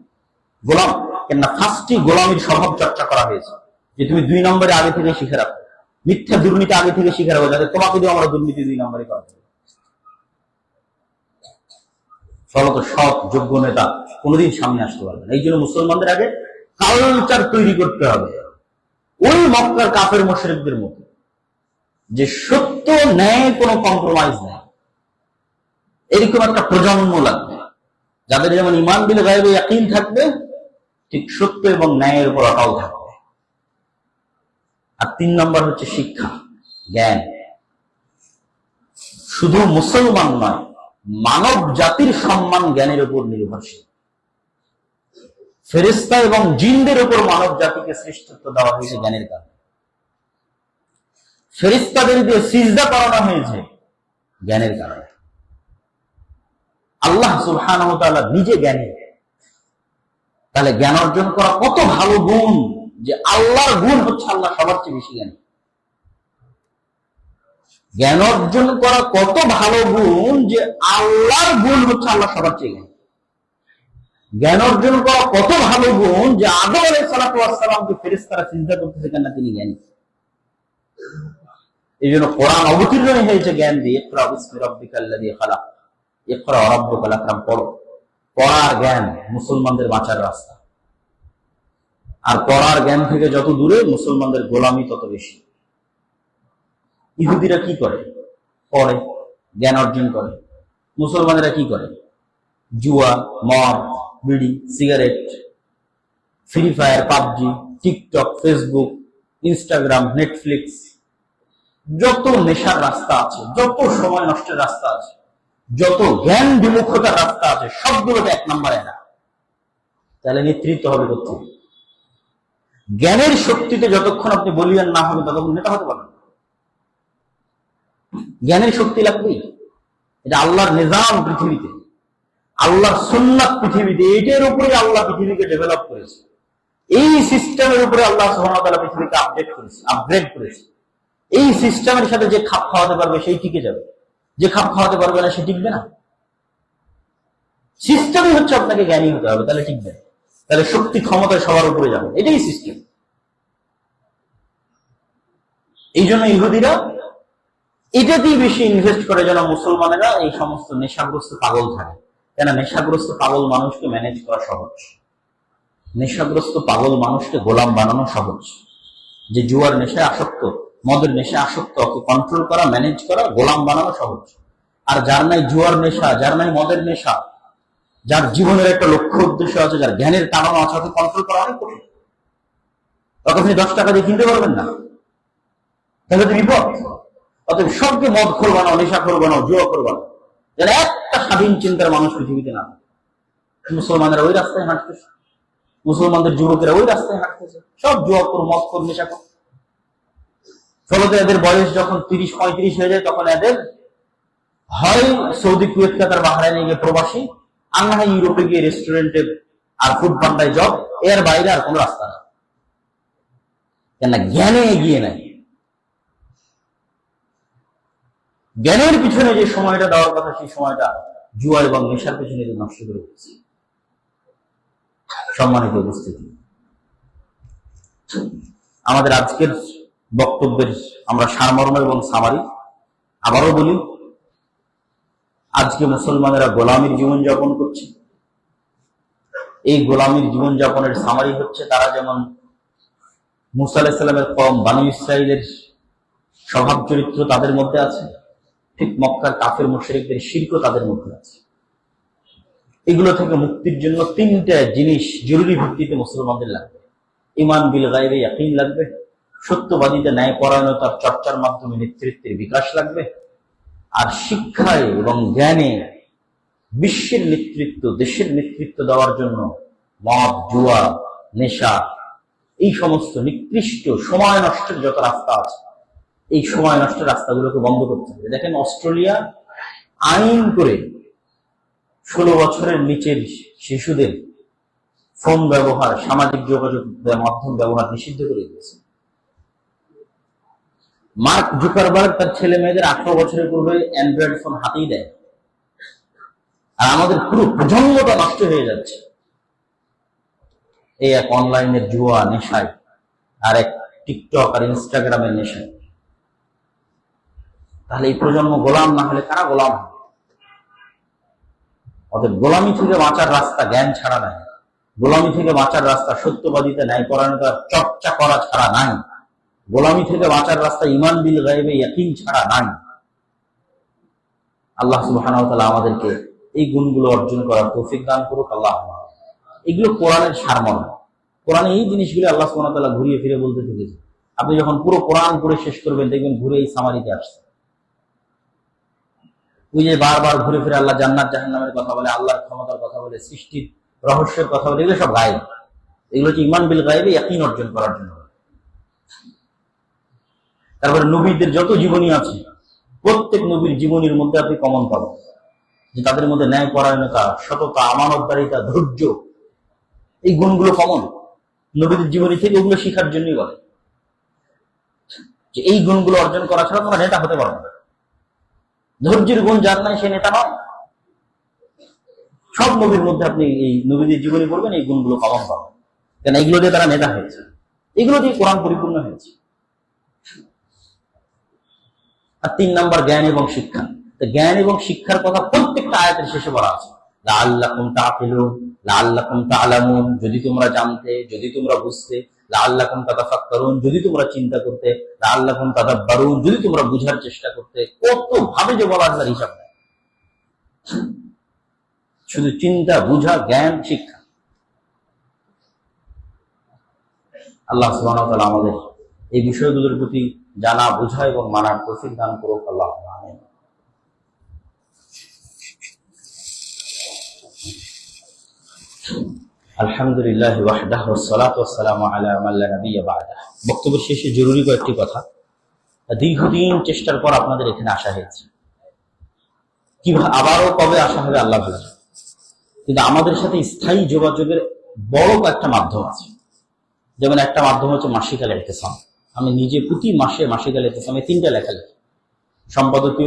গোলাম কেন? ফার্স্টই গোলামীর স্বভাব চর্চা করা হয়েছে, যে তুমি 2 নম্বরে আগে থেকে শিখে রাখো, মিথ্যা, দুর্নীতি আগে থেকে শিখে রাখো, যাতে তোমাকে দিয়ে আমরা দুর্নীতি 2 নম্বরে করা হবে। ফলত সৎ যোগ্য নেতা কোনোদিন সামনে আসতে পারবে না। এই জন্য মুসলমানদের আগে কালচার তৈরি করতে হবে ওই মক্কার কাফের মুশরিকদের মতো, যে সত্য, ন্যায়, কোনো কম্প্রোমাইজ নেই। এরকম একটা প্রজন্ম লাগবে, যাদের যেমন ইমান বিল গায়বে ইয়াকিন থাকবে, ঠিক সত্য এবং ন্যায়ের উপর অটল থাকবে। আর 3 নম্বর হচ্ছে শিক্ষা, জ্ঞান। শুধু মুসলমান নয়, মানব জাতির সম্মান জ্ঞানের উপর নির্ভরশীল। ফেরেশতা এবং জিনদের উপর মানব জাতিকে শ্রেষ্ঠত্ব দেওয়া হয়েছে জ্ঞানের কারণে। ফেরেশতাদের দিয়ে সিজদা করানো হয়েছে জ্ঞানের কারণে। আল্লাহ সুবহানাহু ওয়া তাআলা নিজে জ্ঞানী। তাহলে জ্ঞান অর্জন করা কত ভালো গুণ, যে আল্লাহর গুণ হচ্ছে আল্লাহ সবার চেয়ে বেশি জ্ঞানী। জ্ঞান অর্জন করা কত ভালো গুণ, যে আল্লাহর গুণ হচ্ছে আল্লাহ সবার চেয়ে জ্ঞানী। জ্ঞান অর্জন করা কত ভালো গুণ, যে আদম আলাইহিস সালামকে ফেরেশতারা সিজদা করতেছে কেন? তিনি জ্ঞানী। এই জন্য কোরআন অবতীর্ণ হয়েছে জ্ঞান দিয়ে। ইকরা বিসমি রাব্বিকাল্লাযী খালাক, ইকরা ওয়া রাব্বুকাল আকরাম। পড়ো। পড়ার জ্ঞান মুসলমানদের বাঁচার রাস্তা। আর পড়ার জ্ঞান থেকে যত দূরে, মুসলমানদের গোলামি তত বেশি। ইহুদিরা কি করে? পড়ে, জ্ঞান অর্জন করে। মুসলমানেরা কি করে? জুয়া, মদ, বিড়ি, cigarette, free fire, PUBG, TikTok, Facebook, Instagram, Netflix, যত নেশার রাস্তা আছে, যত সময় নষ্টের রাস্তা আছে, যত জ্ঞান বিমুখতার রাস্তা আছে, সবগুলোতে 1 নম্বরে না। তাহলে নেতৃত্ব হবে কোথায়? জ্ঞানের শক্তিতে যতক্ষণ আপনি বলিয়ান না হবে, ততক্ষণ নেতা হতে পারবেন। জ্ঞানের শক্তি লাগবেই। এটা আল্লাহর নিজাম পৃথিবীতে। আল্লাহ সুন্নাত পৃথিবীতে, এটার উপরে আল্লাহ পৃথিবীকে ডেভেলপ করেছে। এই সিস্টেমের উপরে আল্লাহ সুবহানাহু ওয়া তাআলা পৃথিবীকে আপগ্রেড করেছে। এই সিস্টেমের সাথে যে খাপ খাওয়াতে পারবে সেই টিকে যাবে, যে খাপ খাওয়াতে পারবে না সে টিকবে না। সিস্টেমই হচ্ছে আপনাকে জ্ঞানী হতে হবে, তাহলে টিকবে, তাহলে শক্তি ক্ষমতায় সবার উপরে যাবে, এটাই সিস্টেম। এই জন্য ইহুদিরা এটাতেই বেশি ইনভেস্ট করে, যেন মুসলমানেরা এই সমস্ত নেশাগ্রস্ত পাগল থাকে। কেন? নেশাগ্রস্ত পাগল মানুষকে ম্যানেজ করা সহজ, নেশাগ্রস্ত পাগল মানুষকে গোলাম বানানো সহজ। যে জুয়ার নেশায় আসক্ত, মদের নেশায় আসক্ত, ওকে কন্ট্রোল করা, ম্যানেজ করা, গোলাম বানানো সহজ। আর যার নাই জুয়ার নেশা, যার নাই মদের নেশা, যার জীবনের একটা লক্ষ্য উদ্দেশ্য আছে, যার জ্ঞানের টানানো আছে, ওকে কন্ট্রোল করা অনেক কঠিন। তখন আপনি 10 টাকা দিয়ে কিনতে পারবেন না, তাহলে তো বিপদ। অতএব সবকে মদ খোর বানাও, নেশা খোর বানাও, জুয়া খোর বানাও, যেন একটা স্বাধীন চিন্তার মানুষ পৃথিবীতে না। মুসলমানেরা ওই রাস্তায় হাঁটতেছে, মুসলমানদের যুবকেরা ওই রাস্তায় হাঁটতেছে, সব জুয়া খোর, মদ খোর, নেশা খোর। ফলত এদের বয়স যখন 30-35 হয়ে যায়, তখন এদের হয় সৌদি, কুয়েত, কাতার, বাহরাইনে গিয়ে প্রবাসী, আর না হয় ইউরোপে গিয়ে রেস্টুরেন্টে আর ফুড পান্ডায় জব, এর বাইরে আর কোন রাস্তা না। কেন? জ্ঞানে এগিয়ে নেয়। জ্ঞানের পিছনে যে সময়টা দেওয়ার কথা, সেই সময়টা জুয়া এবং নেশার পিছনে নষ্ট করে দিচ্ছে। সম্মানিত উপস্থিতি, আমাদের আজকের বক্তব্যের আমরা সারমর্ম এবং সামারি আবারও বলি, আজকে মুসলমানেরা গোলামীর জীবনযাপন করছে। এই গোলামীর জীবনযাপনের সামারি হচ্ছে, তারা যেমন মুসা আলাইহিস সালামের কওম বানী ইসরাইলের স্বভাব চরিত্র তাদের মধ্যে আছে, ঠিক মক্কার কাফের মুশরিকদের শিরকও তাদের মধ্যে আছে। এগুলো থেকে মুক্তির জন্য 3টা জিনিস জরুরি ভিত্তিতে মুসলমানদের লাগবে। ঈমান বিল গায়বে ইয়াকিন লাগবে, সত্যবাদিতা ন্যায়পরায়ণতার চর্চার মাধ্যমে নেতৃত্বের বিকাশ লাগবে, আর শিক্ষায় এবং জ্ঞানে বিশ্বের নেতৃত্ব, দেশের নেতৃত্ব দেওয়ার জন্য মদ, জুয়া, নেশা, এই সমস্ত নিকৃষ্ট সময় নষ্টের যত রাস্তা আছে, এই সময় নষ্টের রাস্তাগুলোকে বন্ধ করতে হবে। দেখেন, অস্ট্রেলিয়া আইন করে 16 বছরের নিচের শিশুদের ফোন ব্যবহার, সামাজিক যোগাযোগ মাধ্যম ব্যবহার নিষিদ্ধ করে দিয়েছে। মার্ক জুকারবার্গ তার ছেলে মেয়েদের 18 বছরের পূর্বে অ্যান্ড্রয়েড ফোন হাতেই দেয়। আর আমাদের পুরো প্রজন্মটা নষ্ট হয়ে যাচ্ছে এই এক অনলাইনের জুয়া নেশায়, আর এক টিকটক আর ইনস্টাগ্রামের নেশায়। তাহলে এই প্রজন্ম গোলাম না হলে কারা গোলাম হবে? অতএব গোলামি থেকে বাঁচার রাস্তা জ্ঞান ছাড়া নাই, গোলামি থেকে বাঁচার রাস্তা সত্যবাদিতা ন্যায়পরায়ণতার চর্চা করা ছাড়া নাই, গোলামি থেকে বাঁচার রাস্তা ঈমান বিল গায়বে ইয়াকিন ছাড়া নাই। আল্লাহ সুবহানাহু ওয়া তাআলা আমাদেরকে এই গুণগুলো অর্জন করার তৌফিক দান করুক। আল্লাহ, এগুলো কোরআনের সারমর্ম। কোরআনে এই জিনিসগুলো আল্লাহ সুবহানাহু ওয়া তাআলা ঘুরিয়ে ফিরে বলতে থেকেছে। আপনি যখন পুরো কোরআন পড়ে শেষ করবেন, দেখবেন ঘুরে এই সামারিতে আসছে। ওই যে বারবার ঘুরে ফিরে আল্লাহ জান্নাত জাহান্নামের কথা বলে, আল্লাহর ক্ষমতার কথা বলে, সৃষ্টির রহস্যের কথা বলে, এগুলো সব গায়েব। এগুলো হচ্ছে ঈমান বিল গায়বে ইয়াকিন অর্জন করার জন্য। তারপরে নবীদের যত জীবনী আছে, প্রত্যেক নবীর জীবনীর মধ্যে আপনি কমন পাবেন যে তাদের মধ্যে ন্যায়পরায়ণতা, সততা, আমানতদারিতা, ধৈর্য, এই গুণগুলো কমন। নবীদের জীবনী থেকে ওগুলো শিখার জন্যই বলে যে এই গুণগুলো অর্জন করা ছাড়া তোমরা নেতা হতে পারবে না। ধৈর্যের গুণ যার নাই সে নেতা নয়। সব নবীর মধ্যে আপনি এই নবীদের জীবনী পড়বেন, এই গুণগুলো কমন পাবেন। কেন? এগুলো দিয়ে তারা নেতা হয়েছে, এগুলো দিয়ে কোরআন পরিপূর্ণ হয়েছে। আর 3 নাম্বার জ্ঞান এবং শিক্ষা। জ্ঞান এবং শিক্ষার কথা প্রত্যেকটা আয়াতের শেষে বলা আছে, লাআল্লাকুম তাআকিলুন, লাআল্লাকুম তা'লামুন, যদি তোমরা জানতে, যদি তোমরা বুঝতে, লাআল্লাকুম তাতাফাক্কারুন, যদি তোমরা চিন্তা করতে, লাআল্লাকুম তাদাব্বারুন, যদি তোমরা বুঝার চেষ্টা করতে। কত ভাবে যে বলা তার হিসাব নেই। শুধু চিন্তা, বুঝা, জ্ঞান, শিক্ষা। আল্লাহ সুবহানাহু ওয়া তাআলা আমাদের এই বিষয়গুলোর প্রতি জানা, বোঝা এবং মানার তৌফিক দান করুক। আল্লাহ আমিন। আলহামদুলিল্লাহ ওয়াহদাহু ওয়াসসালাতু ওয়াসসালামু আলা মান লা নাবিয়্যা বা'দাহু। বক্তব্যের শেষে জরুরি কয়েকটি কথা। দীর্ঘদিন চেষ্টার পর আপনাদের এখানে আসা হয়েছে, কিভাবে আবারও কবে আসা হবে আল্লাহ ভালো। কিন্তু আমাদের সাথে স্থায়ী যোগাযোগের বড় কয়েকটা মাধ্যম আছে। যেমন একটা মাধ্যম হচ্ছে মাসিক আল ইতিসাম। আমি নিজে প্রতি মাসে মাসিক আল ইতিসামে 3টা লেখা লিখি। সম্পাদকীয়